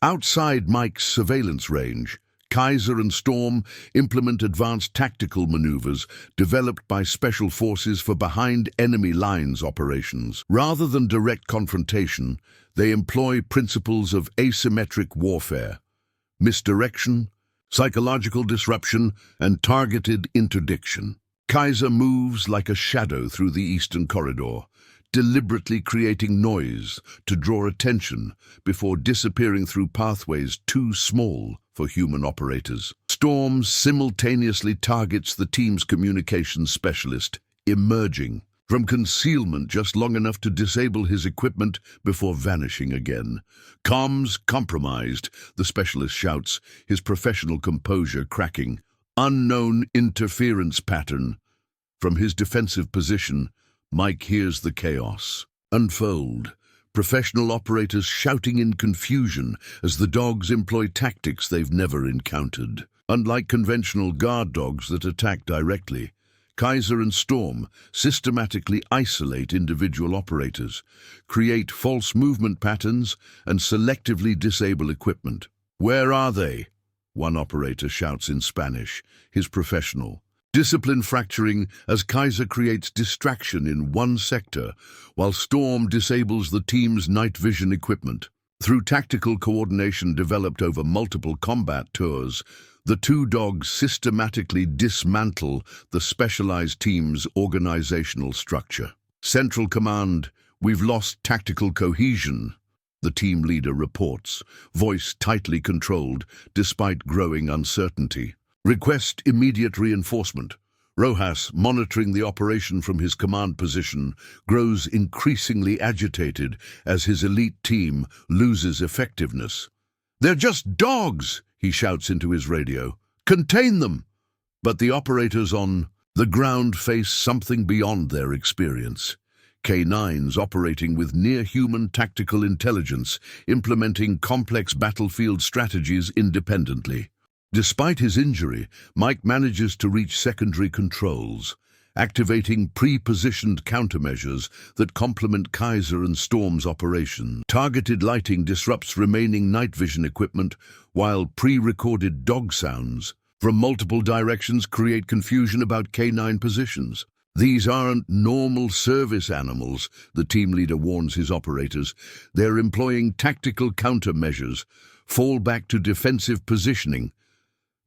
Outside Mike's surveillance range, Kaiser and Storm implement advanced tactical maneuvers developed by special forces for behind enemy lines operations. Rather than direct confrontation, they employ principles of asymmetric warfare: misdirection, psychological disruption, and targeted interdiction. Kaiser moves like a shadow through the eastern corridor, deliberately creating noise to draw attention before disappearing through pathways too small for human operators. Storm simultaneously targets the team's communications specialist, emerging from concealment just long enough to disable his equipment before vanishing again. "Comms compromised," the specialist shouts, his professional composure cracking. "Unknown interference pattern." From his defensive position, Mike hears the chaos unfold. Professional operators shouting in confusion as the dogs employ tactics they've never encountered. Unlike conventional guard dogs that attack directly, Kaiser and Storm systematically isolate individual operators, create false movement patterns, and selectively disable equipment. "Where are they?" one operator shouts in Spanish, his professional. Discipline fracturing as Kaiser creates distraction in one sector, while Storm disables the team's night vision equipment. Through tactical coordination developed over multiple combat tours, the two dogs systematically dismantle the specialized team's organizational structure. "Central Command, we've lost tactical cohesion," the team leader reports, voice tightly controlled despite growing uncertainty. "Request immediate reinforcement." Rojas, monitoring the operation from his command position, grows increasingly agitated as his elite team loses effectiveness. "They're just dogs," he shouts into his radio. "Contain them!" But the operators on the ground face something beyond their experience. K9s operating with near-human tactical intelligence, implementing complex battlefield strategies independently. Despite his injury, Mike manages to reach secondary controls. activating pre-positioned countermeasures that complement Kaiser and Storm's operation. Targeted lighting disrupts remaining night vision equipment, while pre-recorded dog sounds from multiple directions create confusion about canine positions. These aren't normal service animals, the team leader warns his operators. They're employing tactical countermeasures, fall back to defensive positioning.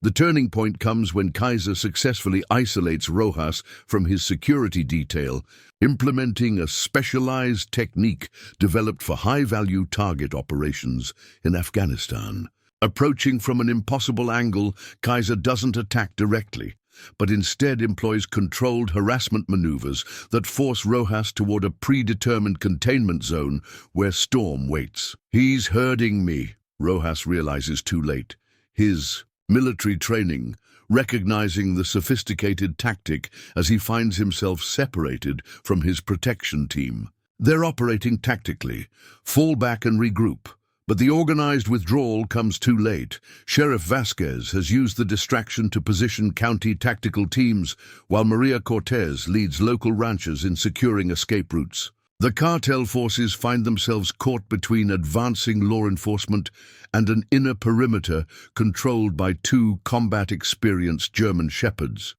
The turning point comes when Kaiser successfully isolates Rojas from his security detail, implementing a specialized technique developed for high-value target operations in Afghanistan. Approaching from an impossible angle, Kaiser doesn't attack directly, but instead employs controlled harassment maneuvers that force Rojas toward a predetermined containment zone where Storm waits. He's herding me, Rojas realizes too late. His military training, recognizing the sophisticated tactic as he finds himself separated from his protection team. They're operating tactically, fall back and regroup. But the organized withdrawal comes too late. Sheriff Vasquez has used the distraction to position county tactical teams, while Maria Cortez leads local ranchers in securing escape routes. The cartel forces find themselves caught between advancing law enforcement and an inner perimeter controlled by two combat-experienced German shepherds.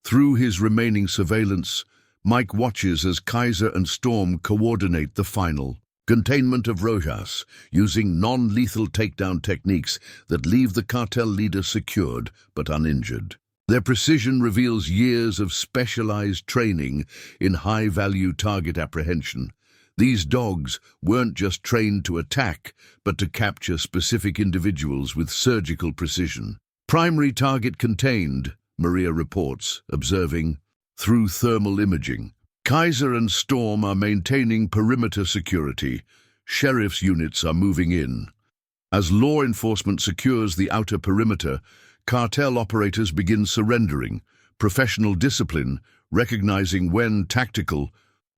Through his remaining surveillance, Mike watches as Kaiser and Storm coordinate the final containment of Rojas, using non-lethal takedown techniques that leave the cartel leader secured but uninjured. Their precision reveals years of specialized training in high-value target apprehension. These dogs weren't just trained to attack, but to capture specific individuals with surgical precision. Primary target contained, Maria reports, observing, through thermal imaging. Kaiser and Storm are maintaining perimeter security. Sheriff's units are moving in. As law enforcement secures the outer perimeter, cartel operators begin surrendering, professional discipline recognizing when tactical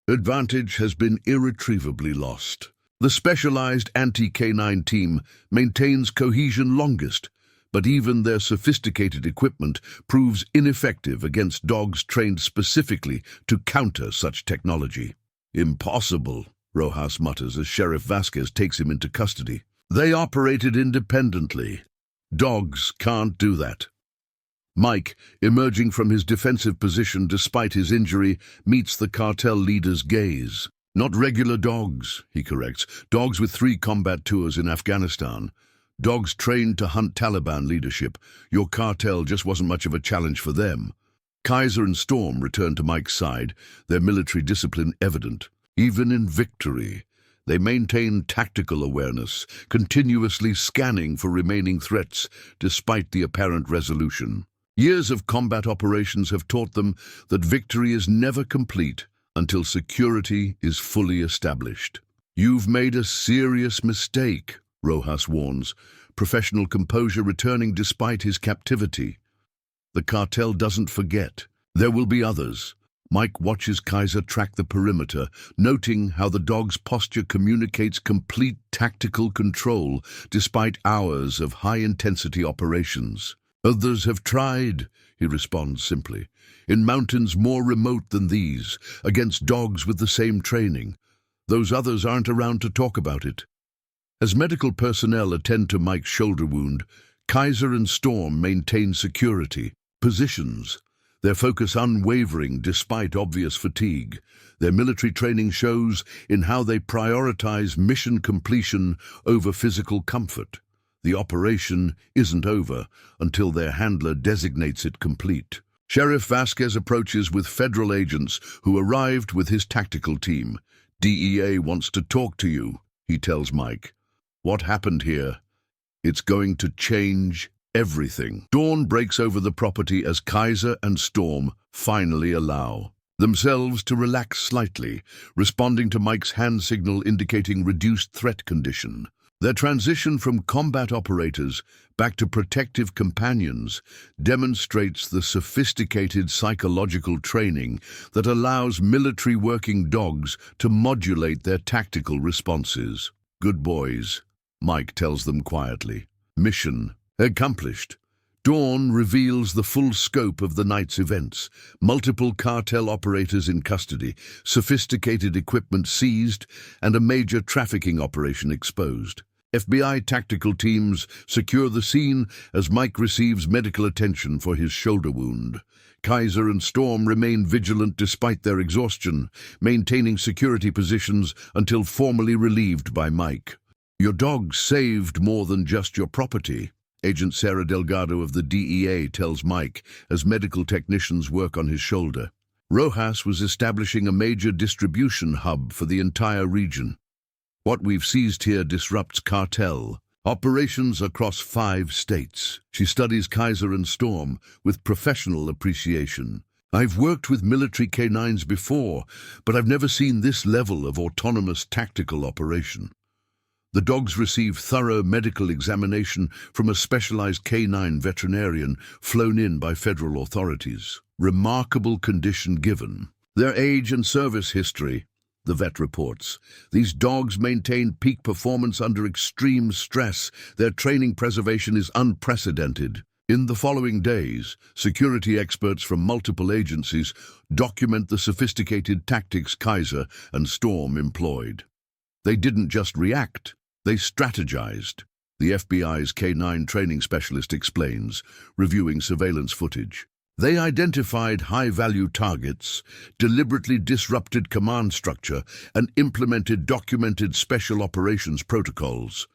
advantage has been irretrievably lost. The specialized anti-canine team maintains cohesion longest, but even their sophisticated equipment proves ineffective against dogs trained specifically to counter such technology. Impossible, Rojas mutters as Sheriff Vasquez takes him into custody. They operated independently. Dogs can't do that. Mike, emerging from his defensive position despite his injury, meets the cartel leader's gaze. Not regular dogs, he corrects. Dogs with 3 combat tours in Afghanistan. Dogs trained to hunt Taliban leadership. Your cartel just wasn't much of a challenge for them. Kaiser and Storm return to Mike's side, their military discipline evident. Even in victory, they maintain tactical awareness, continuously scanning for remaining threats despite the apparent resolution. Years of combat operations have taught them that victory is never complete until security is fully established. You've made a serious mistake, Rojas warns, professional composure returning despite his captivity. The cartel doesn't forget. There will be others. Mike watches Kaiser track the perimeter, noting how the dog's posture communicates complete tactical control despite hours of high-intensity operations. Others have tried, he responds simply, in mountains more remote than these, against dogs with the same training. Those others aren't around to talk about it. As medical personnel attend to Mike's shoulder wound, Kaiser and Storm maintain security, positions, their focus unwavering despite obvious fatigue. Their military training shows in how they prioritize mission completion over physical comfort. The operation isn't over until their handler designates it complete. Sheriff Vasquez approaches with federal agents who arrived with his tactical team. DEA wants to talk to you, he tells Mike. What happened here? It's going to change everything. Dawn breaks over the property as Kaiser and Storm finally allow themselves to relax slightly, responding to Mike's hand signal indicating reduced threat condition. Their transition from combat operators back to protective companions demonstrates the sophisticated psychological training that allows military working dogs to modulate their tactical responses. Good boys, Mike tells them quietly. Mission accomplished. Dawn reveals the full scope of the night's events. Multiple cartel operators in custody, sophisticated equipment seized, and a major trafficking operation exposed. FBI tactical teams secure the scene as Mike receives medical attention for his shoulder wound. Kaiser and Storm remain vigilant despite their exhaustion, maintaining security positions until formally relieved by Mike. Your dog saved more than just your property, Agent Sarah Delgado of the DEA tells Mike as medical technicians work on his shoulder. Rojas was establishing a major distribution hub for the entire region. What we've seized here disrupts cartel operations across 5 states. She studies Kaiser and Storm with professional appreciation. I've worked with military canines before, but I've never seen this level of autonomous tactical operation. The dogs receive thorough medical examination from a specialized canine veterinarian flown in by federal authorities. Remarkable condition given. Their age and service history, the vet reports. These dogs maintain peak performance under extreme stress. Their training preservation is unprecedented. In the following days, security experts from multiple agencies document the sophisticated tactics Kaiser and Storm employed. They didn't just react, they strategized. The FBI's K9 training specialist explains, reviewing surveillance footage. They identified high-value targets, deliberately disrupted command structure, and implemented documented special operations protocols.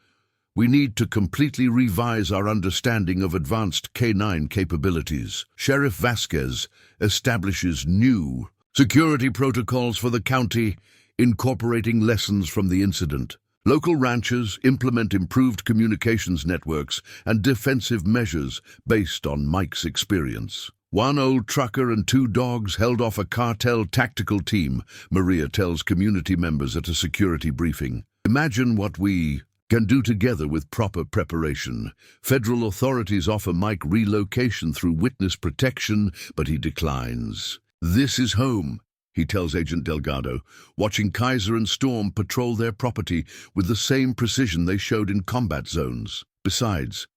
We need to completely revise our understanding of advanced K9 capabilities. Sheriff Vasquez establishes new security protocols for the county, incorporating lessons from the incident. Local ranchers implement improved communications networks and defensive measures based on Mike's experience. One old trucker and 2 dogs held off a cartel tactical team, Maria tells community members at a security briefing. Imagine what we can do together with proper preparation. Federal authorities offer Mike relocation through witness protection, but he declines. This is home, he tells Agent Delgado, watching Kaiser and Storm patrol their property with the same precision they showed in combat zones. Besides,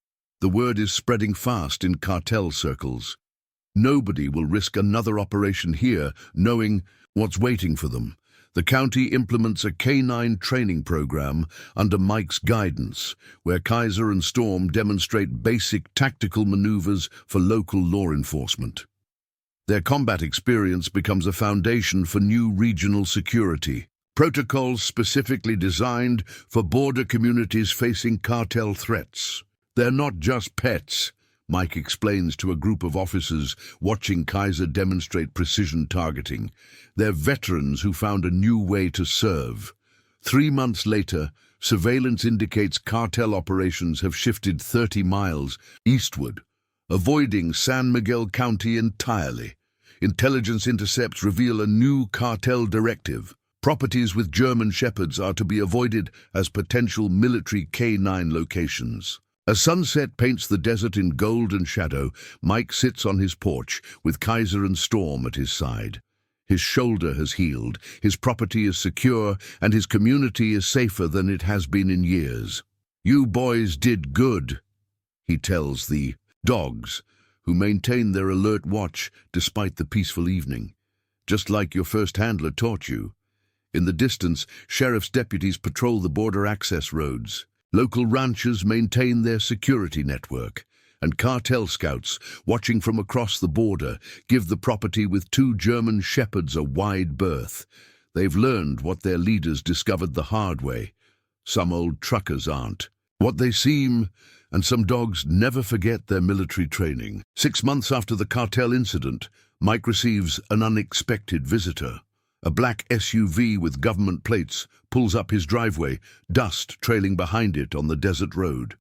the word is spreading fast in cartel circles. Nobody will risk another operation here, knowing what's waiting for them. The county implements a K9 training program under Mike's guidance, where Kaiser and Storm demonstrate basic tactical maneuvers for local law enforcement. Their combat experience becomes a foundation for new regional security. Protocols specifically designed for border communities facing cartel threats. They're not just pets, Mike explains to a group of officers watching Kaiser demonstrate precision targeting. They're veterans who found a new way to serve. 3 months later, surveillance indicates cartel operations have shifted 30 miles eastward, avoiding San Miguel County entirely. Intelligence intercepts reveal a new cartel directive. Properties with German Shepherds are to be avoided as potential military K9 locations. As sunset paints the desert in gold and shadow, Mike sits on his porch with Kaiser and Storm at his side. His shoulder has healed, his property is secure, and his community is safer than it has been in years. You boys did good, he tells the dogs, who maintain their alert watch despite the peaceful evening. Just like your first handler taught you. In the distance, sheriff's deputies patrol the border access roads. Local ranchers maintain their security network, and cartel scouts, watching from across the border, give the property with 2 German Shepherds a wide berth. They've learned what their leaders discovered the hard way. Some old truckers aren't what they seem, and some dogs never forget their military training. 6 months after the cartel incident, Mike receives an unexpected visitor. A black SUV with government plates pulls up his driveway, dust trailing behind it on the desert road.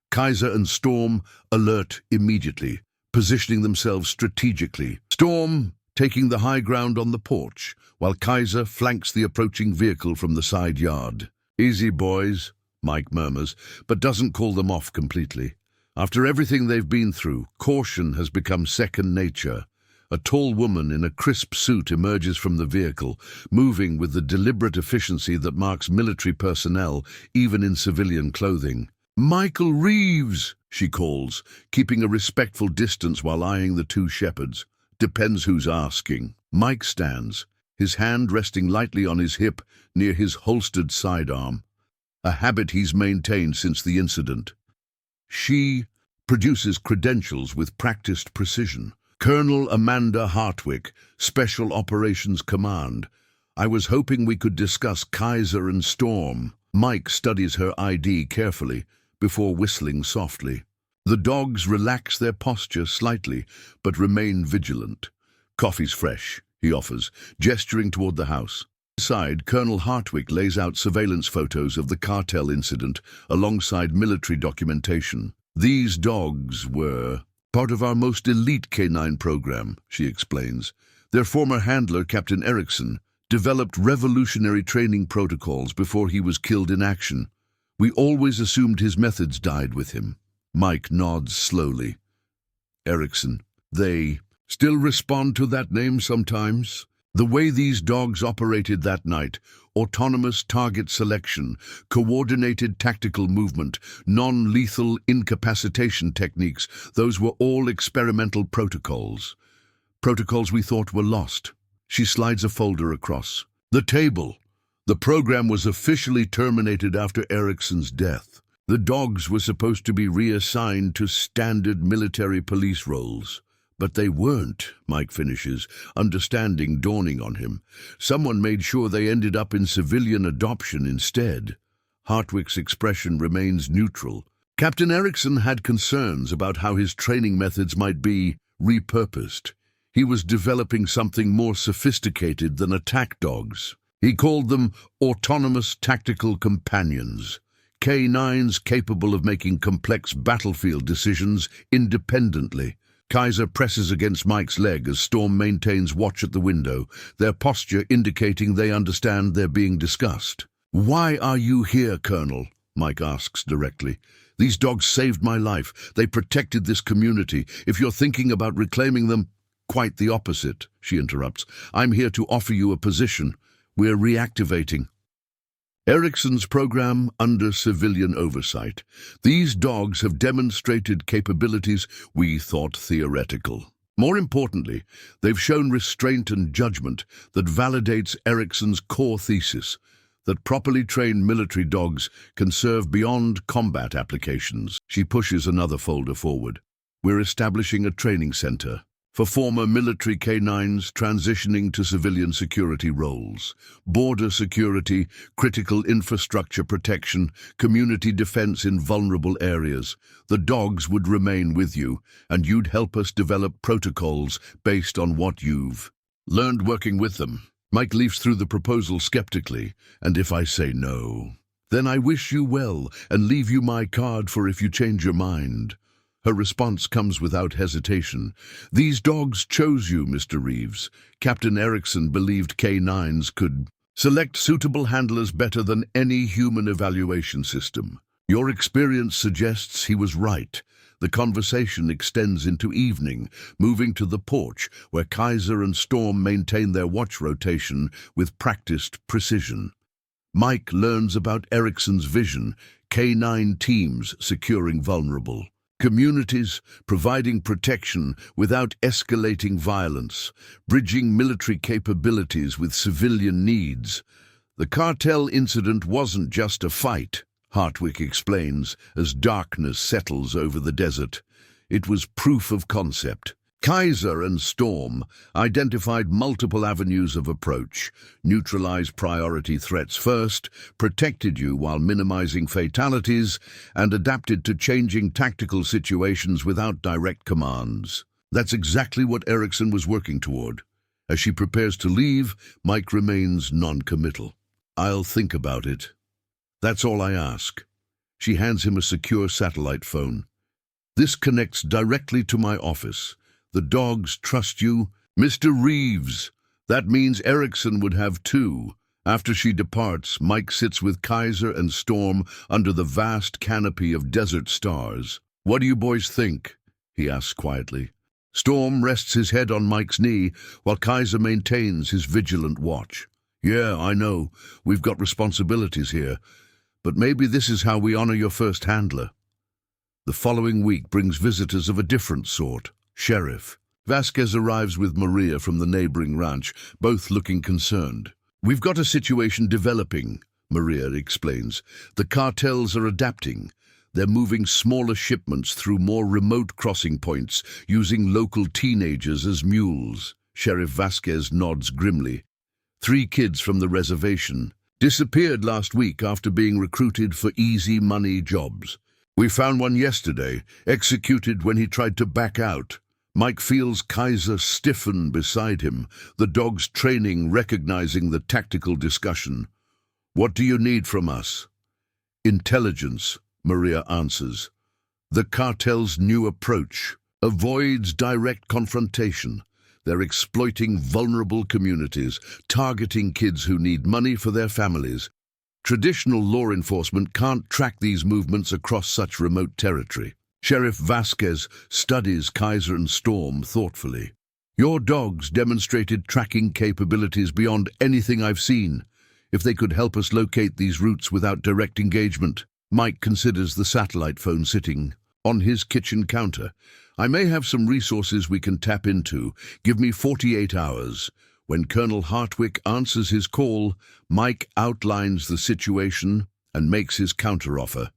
Kaiser and Storm alert immediately, positioning themselves strategically. Storm taking the high ground on the porch, while Kaiser flanks the approaching vehicle from the side yard. "Easy, boys," Mike murmurs, but doesn't call them off completely. After everything they've been through, caution has become second nature. A tall woman in a crisp suit emerges from the vehicle, moving with the deliberate efficiency that marks military personnel, even in civilian clothing. "Michael Reeves," she calls, keeping a respectful distance while eyeing the two shepherds. Depends who's asking. Mike stands, his hand resting lightly on his hip near his holstered sidearm, a habit he's maintained since the incident. She produces credentials with practiced precision. Colonel Amanda Hartwick, Special Operations Command. I was hoping we could discuss Kaiser and Storm. Mike studies her ID carefully before whistling softly. The dogs relax their posture slightly, but remain vigilant. "Coffee's fresh," he offers, gesturing toward the house. Inside, Colonel Hartwick lays out surveillance photos of the cartel incident alongside military documentation. "These dogs were part of our most elite canine program," she explains. "Their former handler, Captain Erickson, developed revolutionary training protocols before he was killed in action. We always assumed his methods died with him." Mike nods slowly. "Erickson. They still respond to that name sometimes. The way these dogs operated that night, autonomous target selection, coordinated tactical movement, non-lethal incapacitation techniques, those were all experimental protocols. Protocols we thought were lost." She slides a folder across. "The table. The program was officially terminated after Erickson's death. The dogs were supposed to be reassigned to standard military police roles. But they weren't," Mike finishes, understanding dawning on him. "Someone made sure they ended up in civilian adoption instead." Hartwick's expression remains neutral. Captain Erickson had concerns about how his training methods might be repurposed. He was developing something more sophisticated than attack dogs. He called them autonomous tactical companions. K9s capable of making complex battlefield decisions independently. Kaiser presses against Mike's leg as Storm maintains watch at the window, their posture indicating they understand they're being discussed. "Why are you here, Colonel?" Mike asks directly. "These dogs saved my life. They protected this community. If you're thinking about reclaiming them—" "Quite the opposite," she interrupts. "I'm here to offer you a position. We're reactivating Erickson's program under civilian oversight. These dogs have demonstrated capabilities we thought theoretical. More importantly, they've shown restraint and judgment that validates Erickson's core thesis, that properly trained military dogs can serve beyond combat applications." She pushes another folder forward. "We're establishing a training center for former military canines transitioning to civilian security roles. Border security, critical infrastructure protection, community defense in vulnerable areas. The dogs would remain with you, and you'd help us develop protocols based on what you've learned working with them." Mike leafs through the proposal skeptically. "And if I say no, then I wish you well and leave you my card for if you change your mind." Her response comes without hesitation. "These dogs chose you, Mr. Reeves. Captain Erickson believed K9s could select suitable handlers better than any human evaluation system. Your experience suggests he was right." The conversation extends into evening, moving to the porch, where Kaiser and Storm maintain their watch rotation with practiced precision. Mike learns about Erickson's vision, K9 teams securing vulnerable communities, providing protection without escalating violence, bridging military capabilities with civilian needs. "The cartel incident wasn't just a fight," Hartwick explains as darkness settles over the desert. "It was proof of concept. Kaiser and Storm identified multiple avenues of approach, neutralized priority threats first, protected you while minimizing fatalities, and adapted to changing tactical situations without direct commands. That's exactly what Erickson was working toward." As she prepares to leave, Mike remains non-committal. "I'll think about it. That's all I ask." She hands him a secure satellite phone. "This connects directly to my office. The dogs trust you, Mr. Reeves. That means Erickson would have too." After she departs, Mike sits with Kaiser and Storm under the vast canopy of desert stars. "What do you boys think?" he asks quietly. Storm rests his head on Mike's knee while Kaiser maintains his vigilant watch. "Yeah, I know. We've got responsibilities here. But maybe this is how we honor your first handler. The following week brings visitors of a different sort. Sheriff Vasquez arrives with Maria from the neighboring ranch, both looking concerned. "We've got a situation developing," Maria explains. "The cartels are adapting. They're moving smaller shipments through more remote crossing points, using local teenagers as mules." Sheriff Vasquez nods grimly. 3 kids from the reservation disappeared last week after being recruited for easy money jobs. "We found one yesterday, executed when he tried to back out." Mike feels Kaiser stiffen beside him, the dog's training recognizing the tactical discussion. "What do you need from us?" "Intelligence," Maria answers. The cartel's new approach avoids direct confrontation. They're exploiting vulnerable communities, targeting kids who need money for their families. Traditional law enforcement can't track these movements across such remote territory. Sheriff Vasquez studies Kaiser and Storm thoughtfully. "Your dogs demonstrated tracking capabilities beyond anything I've seen. If they could help us locate these routes without direct engagement." Mike considers the satellite phone sitting on his kitchen counter. "I may have some resources we can tap into. Give me 48 hours. When Colonel Hartwick answers his call, Mike outlines the situation and makes his counteroffer.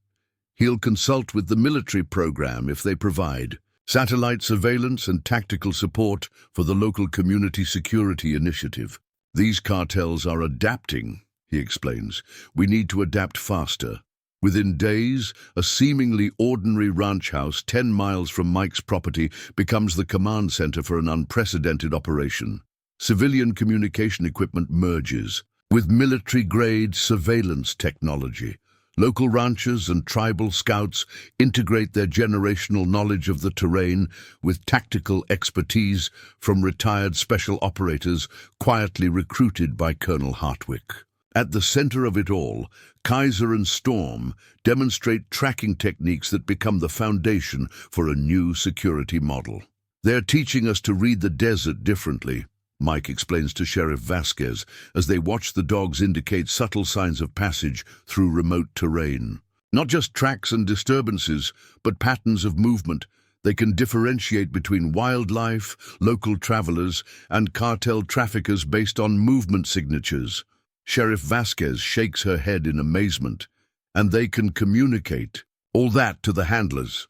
He'll consult with the military program if they provide satellite surveillance and tactical support for the local community security initiative. "These cartels are adapting," he explains. "We need to adapt faster." Within days, a seemingly ordinary ranch house 10 miles from Mike's property becomes the command center for an unprecedented operation. Civilian communication equipment merges with military-grade surveillance technology. Local ranchers and tribal scouts integrate their generational knowledge of the terrain with tactical expertise from retired special operators quietly recruited by Colonel Hartwick. At the center of it all, Kaiser and Storm demonstrate tracking techniques that become the foundation for a new security model. "They're teaching us to read the desert differently," Mike explains to Sheriff Vasquez as they watch the dogs indicate subtle signs of passage through remote terrain. Not just tracks and disturbances, but patterns of movement. They can differentiate between wildlife, local travelers, and cartel traffickers based on movement signatures. Sheriff Vasquez shakes her head in amazement. "And they can communicate all that to the handlers."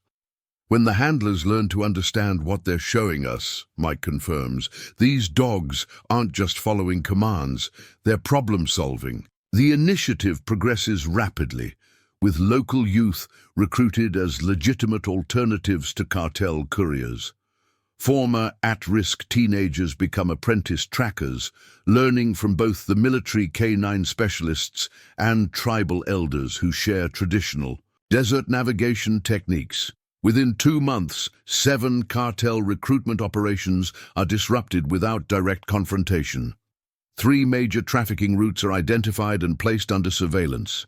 "When the handlers learn to understand what they're showing us," Mike confirms, "these dogs aren't just following commands, they're problem-solving." The initiative progresses rapidly, with local youth recruited as legitimate alternatives to cartel couriers. Former at-risk teenagers become apprentice trackers, learning from both the military canine specialists and tribal elders who share traditional desert navigation techniques. Within 2 months, 7 cartel recruitment operations are disrupted without direct confrontation. 3 major trafficking routes are identified and placed under surveillance.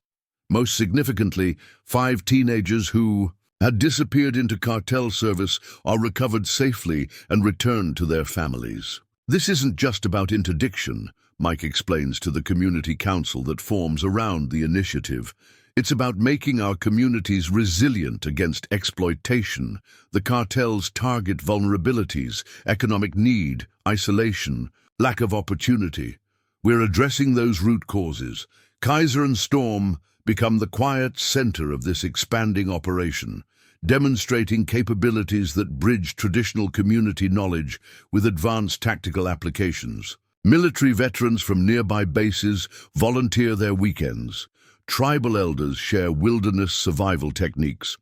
Most significantly, 5 teenagers who had disappeared into cartel service are recovered safely and returned to their families. "This isn't just about interdiction," Mike explains to the community council that forms around the initiative. "It's about making our communities resilient against exploitation. The cartels target vulnerabilities, economic need, isolation, lack of opportunity. We're addressing those root causes. Kaiser and Storm become the quiet center of this expanding operation, demonstrating capabilities that bridge traditional community knowledge with advanced tactical applications. Military veterans from nearby bases volunteer their weekends. Tribal elders share wilderness survival techniques.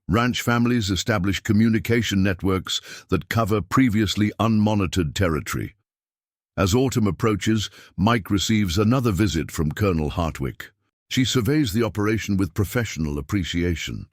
Ranch families establish communication networks that cover previously unmonitored territory. As autumn approaches, Mike receives another visit from Colonel Hartwick. She surveys the operation with professional appreciation.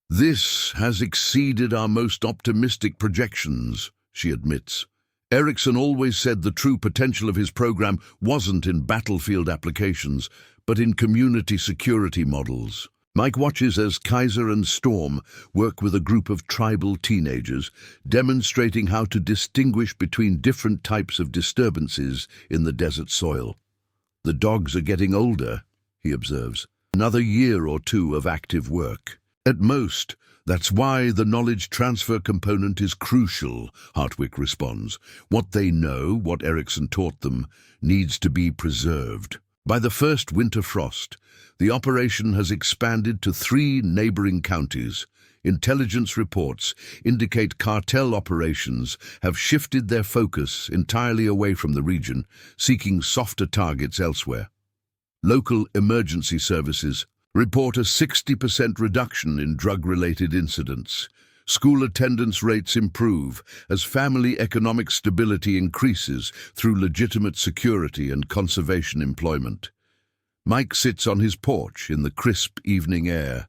"This has exceeded our most optimistic projections," she admits. "Erickson always said the true potential of his program wasn't in battlefield applications, but in community security models." Mike watches as Kaiser and Storm work with a group of tribal teenagers, demonstrating how to distinguish between different types of disturbances in the desert soil. "The dogs are getting older," he observes. Another year or two of active work. At most, that's why the knowledge transfer component is crucial, Hartwick responds. What they know, what Erickson taught them, needs to be preserved. By the first winter frost, the operation has expanded to 3 neighboring counties. Intelligence reports indicate cartel operations have shifted their focus entirely away from the region, seeking softer targets elsewhere. Local emergency services report a 60% reduction in drug-related incidents. School attendance rates improve as family economic stability increases through legitimate security and conservation employment. Mike sits on his porch in the crisp evening air,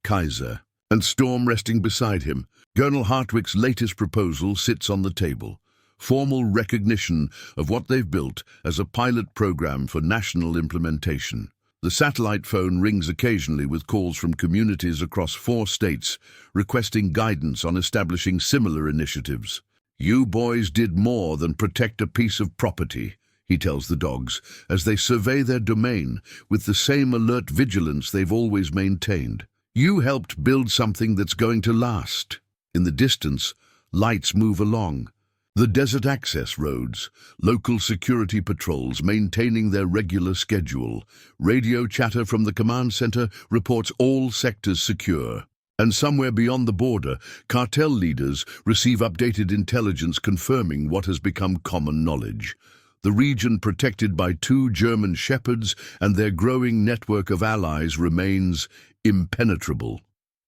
Kaiser, and Storm resting beside him. Colonel Hartwick's latest proposal sits on the table. Formal recognition of what they've built as a pilot program for national implementation. The satellite phone rings occasionally with calls from communities across 4 states requesting guidance on establishing similar initiatives. "You boys did more than protect a piece of property," he tells the dogs, as they survey their domain with the same alert vigilance they've always maintained. "You helped build something that's going to last." In the distance, lights move along. The desert access roads, local security patrols maintaining their regular schedule. Radio chatter from the command center reports all sectors secure. And somewhere beyond the border, cartel leaders receive updated intelligence confirming what has become common knowledge. The region protected by 2 German shepherds and their growing network of allies remains impenetrable.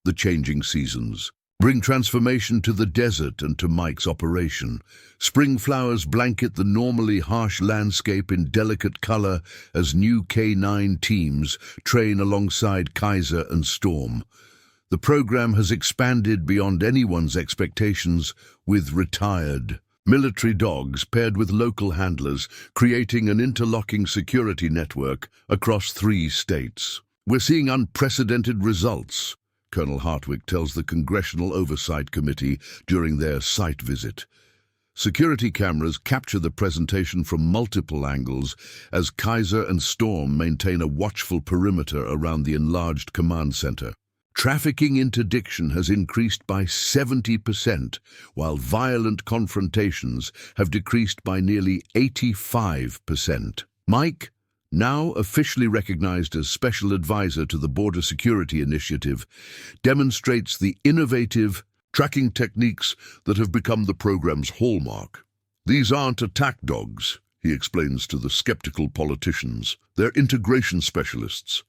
The changing seasons bring transformation to the desert and to Mike's operation. Spring flowers blanket the normally harsh landscape in delicate color as new K9 teams train alongside Kaiser and Storm. The program has expanded beyond anyone's expectations with retired military dogs paired with local handlers, creating an interlocking security network across 3 states. "We're seeing unprecedented results," Colonel Hartwick tells the Congressional Oversight Committee during their site visit. Security cameras capture the presentation from multiple angles as Kaiser and Storm maintain a watchful perimeter around the enlarged command center. Trafficking interdiction has increased by 70%, while violent confrontations have decreased by nearly 85%. Mike, now officially recognized as Special Advisor to the Border Security Initiative, demonstrates the innovative tracking techniques that have become the program's hallmark. "These aren't attack dogs," he explains to the skeptical politicians. "They're integration specialists.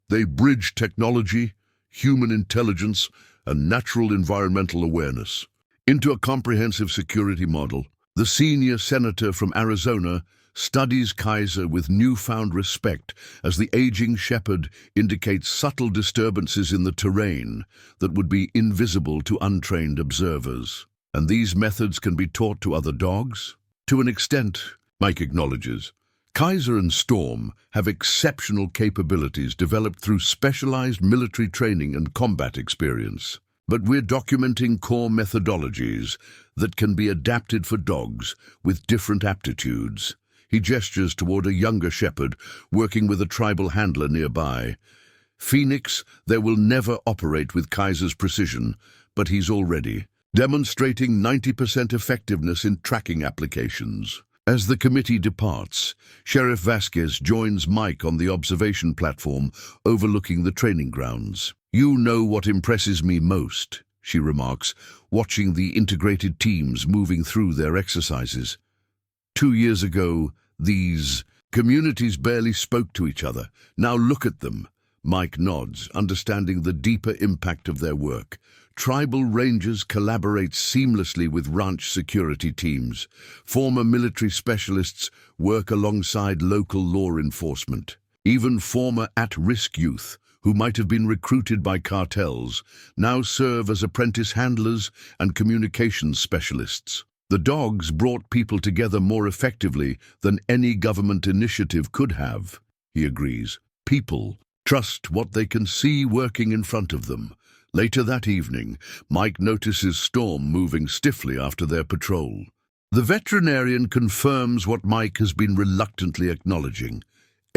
They bridge technology, human intelligence, and natural environmental awareness into a comprehensive security model." The senior senator from Arizona studies Kaiser with newfound respect as the aging shepherd indicates subtle disturbances in the terrain that would be invisible to untrained observers. And these methods can be taught to other dogs? To an extent, Mike acknowledges. Kaiser and Storm have exceptional capabilities developed through specialized military training and combat experience. But we're documenting core methodologies that can be adapted for dogs with different aptitudes. He gestures toward a younger shepherd working with a tribal handler nearby. Phoenix, they will never operate with Kaiser's precision, but he's already demonstrating 90% effectiveness in tracking applications. As the committee departs, Sheriff Vasquez joins Mike on the observation platform overlooking the training grounds. "You know what impresses me most," she remarks, watching the integrated teams moving through their exercises. 2 years ago, these communities barely spoke to each other. Now look at them. Mike nods, understanding the deeper impact of their work. Tribal rangers collaborate seamlessly with ranch security teams. Former military specialists work alongside local law enforcement. Even former at-risk youth, who might have been recruited by cartels, now serve as apprentice handlers and communications specialists. The dogs brought people together more effectively than any government initiative could have, he agrees. People trust what they can see working in front of them. Later that evening, Mike notices Storm moving stiffly after their patrol. The veterinarian confirms what Mike has been reluctantly acknowledging.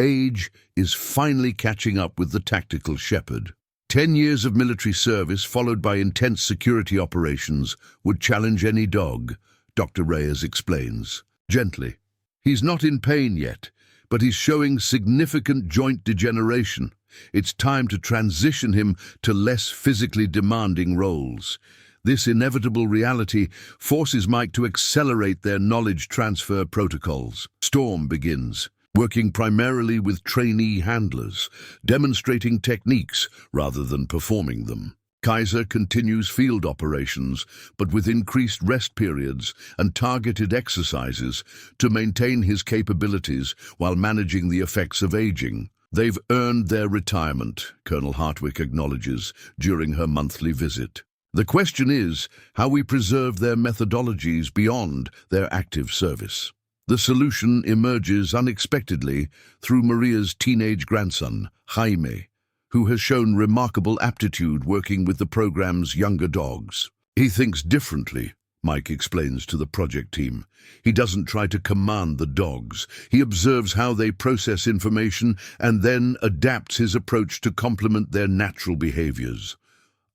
Age is finally catching up with the tactical shepherd. 10 years of military service followed by intense security operations would challenge any dog, Dr. Reyes explains, gently. He's not in pain yet, but he's showing significant joint degeneration. It's time to transition him to less physically demanding roles. This inevitable reality forces Mike to accelerate their knowledge transfer protocols. Storm begins, working primarily with trainee handlers, demonstrating techniques rather than performing them. Kaiser continues field operations, but with increased rest periods and targeted exercises to maintain his capabilities while managing the effects of aging. They've earned their retirement, Colonel Hartwick acknowledges during her monthly visit. The question is how we preserve their methodologies beyond their active service. The solution emerges unexpectedly through Maria's teenage grandson, Jaime, who has shown remarkable aptitude working with the program's younger dogs. He thinks differently, Mike explains to the project team. He doesn't try to command the dogs. He observes how they process information and then adapts his approach to complement their natural behaviors.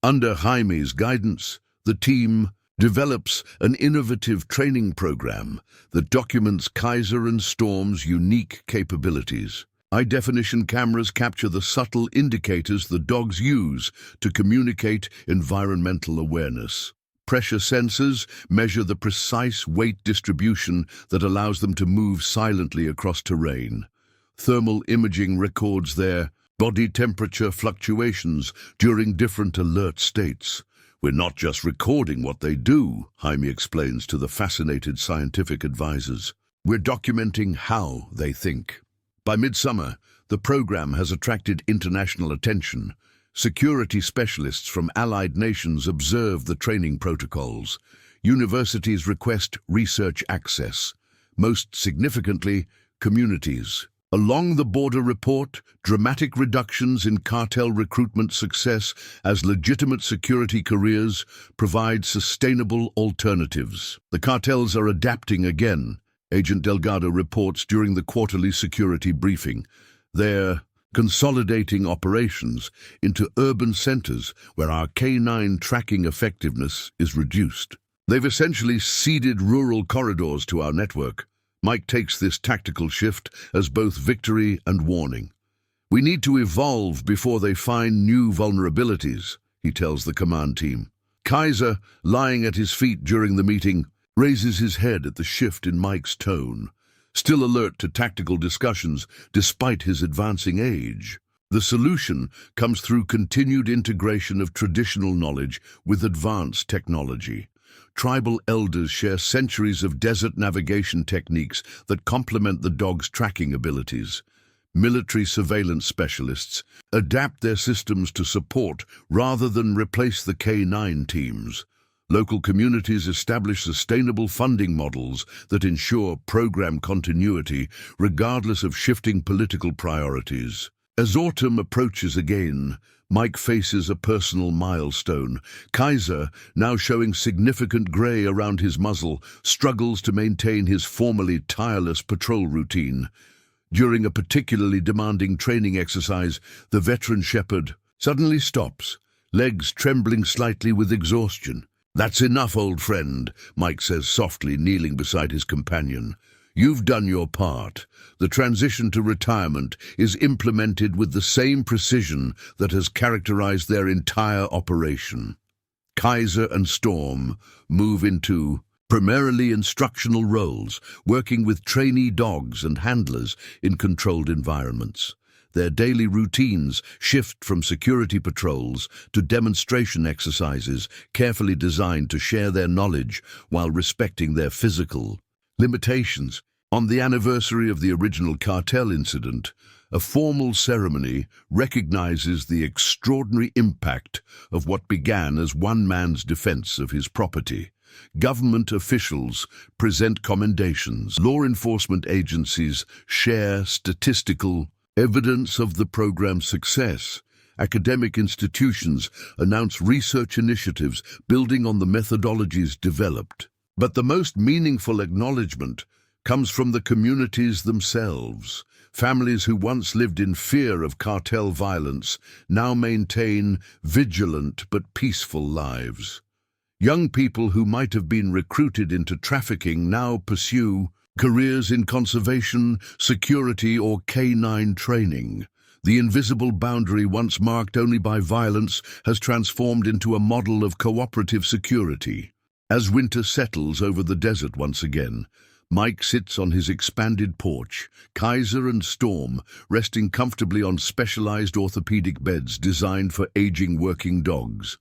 Under Jaime's guidance, the team develops an innovative training program that documents Kaiser and Storm's unique capabilities. High-definition cameras capture the subtle indicators the dogs use to communicate environmental awareness. Pressure sensors measure the precise weight distribution that allows them to move silently across terrain. Thermal imaging records their body temperature fluctuations during different alert states. We're not just recording what they do, Jaime explains to the fascinated scientific advisors. We're documenting how they think. By midsummer, the program has attracted international attention. Security specialists from allied nations observe the training protocols. Universities request research access. Most significantly, communities. Along the border report, dramatic reductions in cartel recruitment success as legitimate security careers provide sustainable alternatives. The cartels are adapting again, Agent Delgado reports during the quarterly security briefing. They're consolidating operations into urban centers where our K9 tracking effectiveness is reduced. They've essentially ceded rural corridors to our network. Mike takes this tactical shift as both victory and warning. We need to evolve before they find new vulnerabilities, he tells the command team. Kaiser, lying at his feet during the meeting, raises his head at the shift in Mike's tone, still alert to tactical discussions despite his advancing age. The solution comes through continued integration of traditional knowledge with advanced technology. Tribal elders share centuries of desert navigation techniques that complement the dog's tracking abilities. Military surveillance specialists adapt their systems to support rather than replace the K9 teams. Local communities establish sustainable funding models that ensure program continuity regardless of shifting political priorities. As autumn approaches again, Mike faces a personal milestone. Kaiser, now showing significant gray around his muzzle, struggles to maintain his formerly tireless patrol routine. During a particularly demanding training exercise, the veteran shepherd suddenly stops, legs trembling slightly with exhaustion. "That's enough, old friend," Mike says softly, kneeling beside his companion. "You've done your part. The transition to retirement is implemented with the same precision that has characterized their entire operation." Kaiser and Storm move into primarily instructional roles, working with trainee dogs and handlers in controlled environments. Their daily routines shift from security patrols to demonstration exercises carefully designed to share their knowledge while respecting their physical limitations. On the anniversary of the original cartel incident, a formal ceremony recognizes the extraordinary impact of what began as one man's defense of his property. Government officials present commendations. Law enforcement agencies share statistical evidence of the program's success. Academic institutions announce research initiatives building on the methodologies developed. But the most meaningful acknowledgement comes from the communities themselves. Families who once lived in fear of cartel violence now maintain vigilant but peaceful lives. Young people who might have been recruited into trafficking now pursue careers in conservation, security, or canine training. The invisible boundary once marked only by violence has transformed into a model of cooperative security. As winter settles over the desert once again, Mike sits on his expanded porch, Kaiser and Storm resting comfortably on specialized orthopedic beds designed for aging working dogs.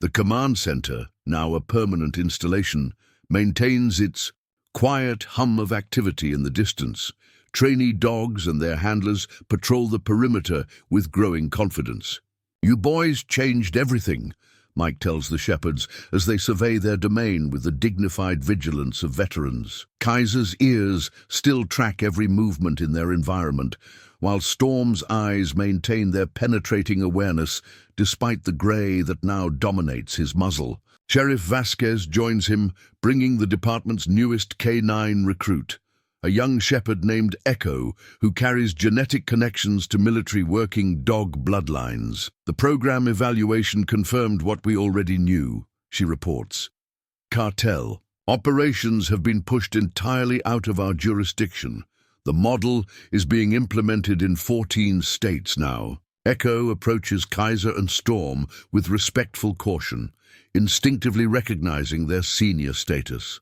The command center, now a permanent installation, maintains its quiet hum of activity in the distance. Trainee dogs and their handlers patrol the perimeter with growing confidence. "You boys changed everything," Mike tells the shepherds as they survey their domain with the dignified vigilance of veterans. Kaiser's ears still track every movement in their environment, while Storm's eyes maintain their penetrating awareness despite the grey that now dominates his muzzle. Sheriff Vasquez joins him, bringing the department's newest canine recruit, a young shepherd named Echo, who carries genetic connections to military working dog bloodlines. "The program evaluation confirmed what we already knew," she reports. "Cartel operations have been pushed entirely out of our jurisdiction. The model is being implemented in 14 states now." Echo approaches Kaiser and Storm with respectful caution, instinctively recognizing their senior status.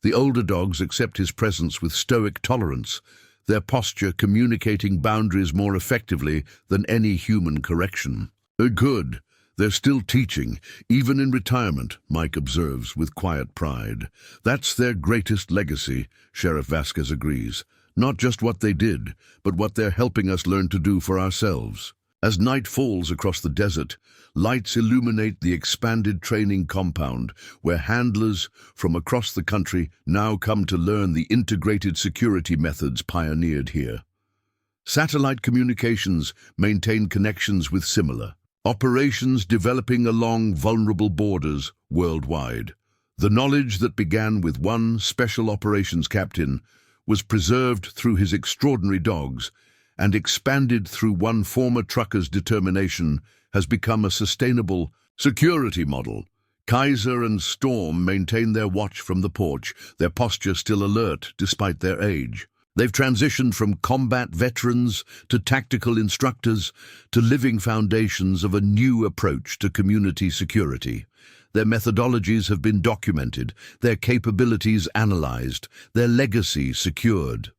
The older dogs accept his presence with stoic tolerance, their posture communicating boundaries more effectively than any human correction. "Good. They're still teaching, even in retirement," Mike observes with quiet pride. "That's their greatest legacy," Sheriff Vasquez agrees. "Not just what they did, but what they're helping us learn to do for ourselves." As night falls across the desert, lights illuminate the expanded training compound, where handlers from across the country now come to learn the integrated security methods pioneered here. Satellite communications maintain connections with similar operations developing along vulnerable borders worldwide. The knowledge that began with one special operations captain was preserved through his extraordinary dogs, and expanded through one former trucker's determination, has become a sustainable security model. Kaiser and Storm maintain their watch from the porch, their posture still alert despite their age. They've transitioned from combat veterans to tactical instructors to living foundations of a new approach to community security. Their methodologies have been documented, their capabilities analyzed, their legacy secured.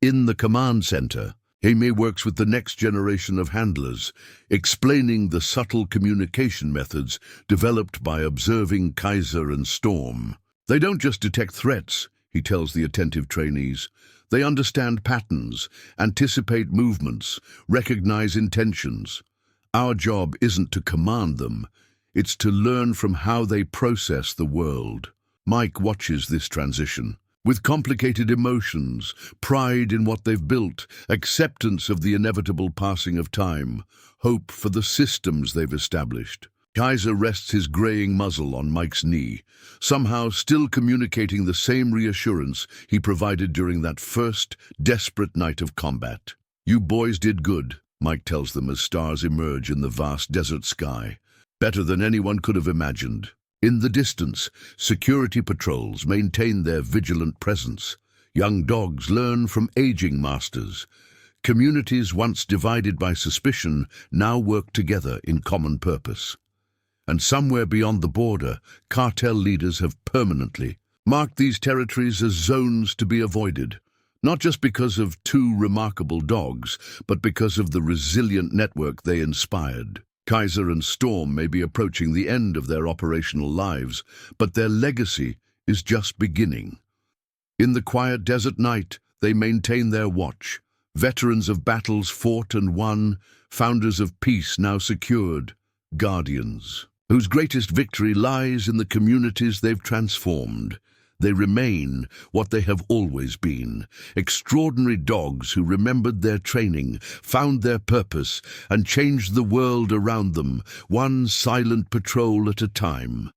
In the command center, Amy works with the next generation of handlers, explaining the subtle communication methods developed by observing Kaiser and Storm. "They don't just detect threats," he tells the attentive trainees. "They understand patterns, anticipate movements, recognize intentions. Our job isn't to command them, it's to learn from how they process the world." Mike watches this transition. With complicated emotions, pride in what they've built, acceptance of the inevitable passing of time, hope for the systems they've established. Kaiser rests his graying muzzle on Mike's knee, somehow still communicating the same reassurance he provided during that first, desperate night of combat. "You boys did good," Mike tells them as stars emerge in the vast desert sky. "Better than anyone could have imagined." In the distance, security patrols maintain their vigilant presence. Young dogs learn from aging masters. Communities once divided by suspicion now work together in common purpose. And somewhere beyond the border, cartel leaders have permanently marked these territories as zones to be avoided, not just because of two remarkable dogs, but because of the resilient network they inspired. Kaiser and Storm may be approaching the end of their operational lives, but their legacy is just beginning. In the quiet desert night, they maintain their watch, veterans of battles fought and won, founders of peace now secured, guardians, whose greatest victory lies in the communities they've transformed. They remain what they have always been, extraordinary dogs who remembered their training, found their purpose, and changed the world around them, one silent patrol at a time.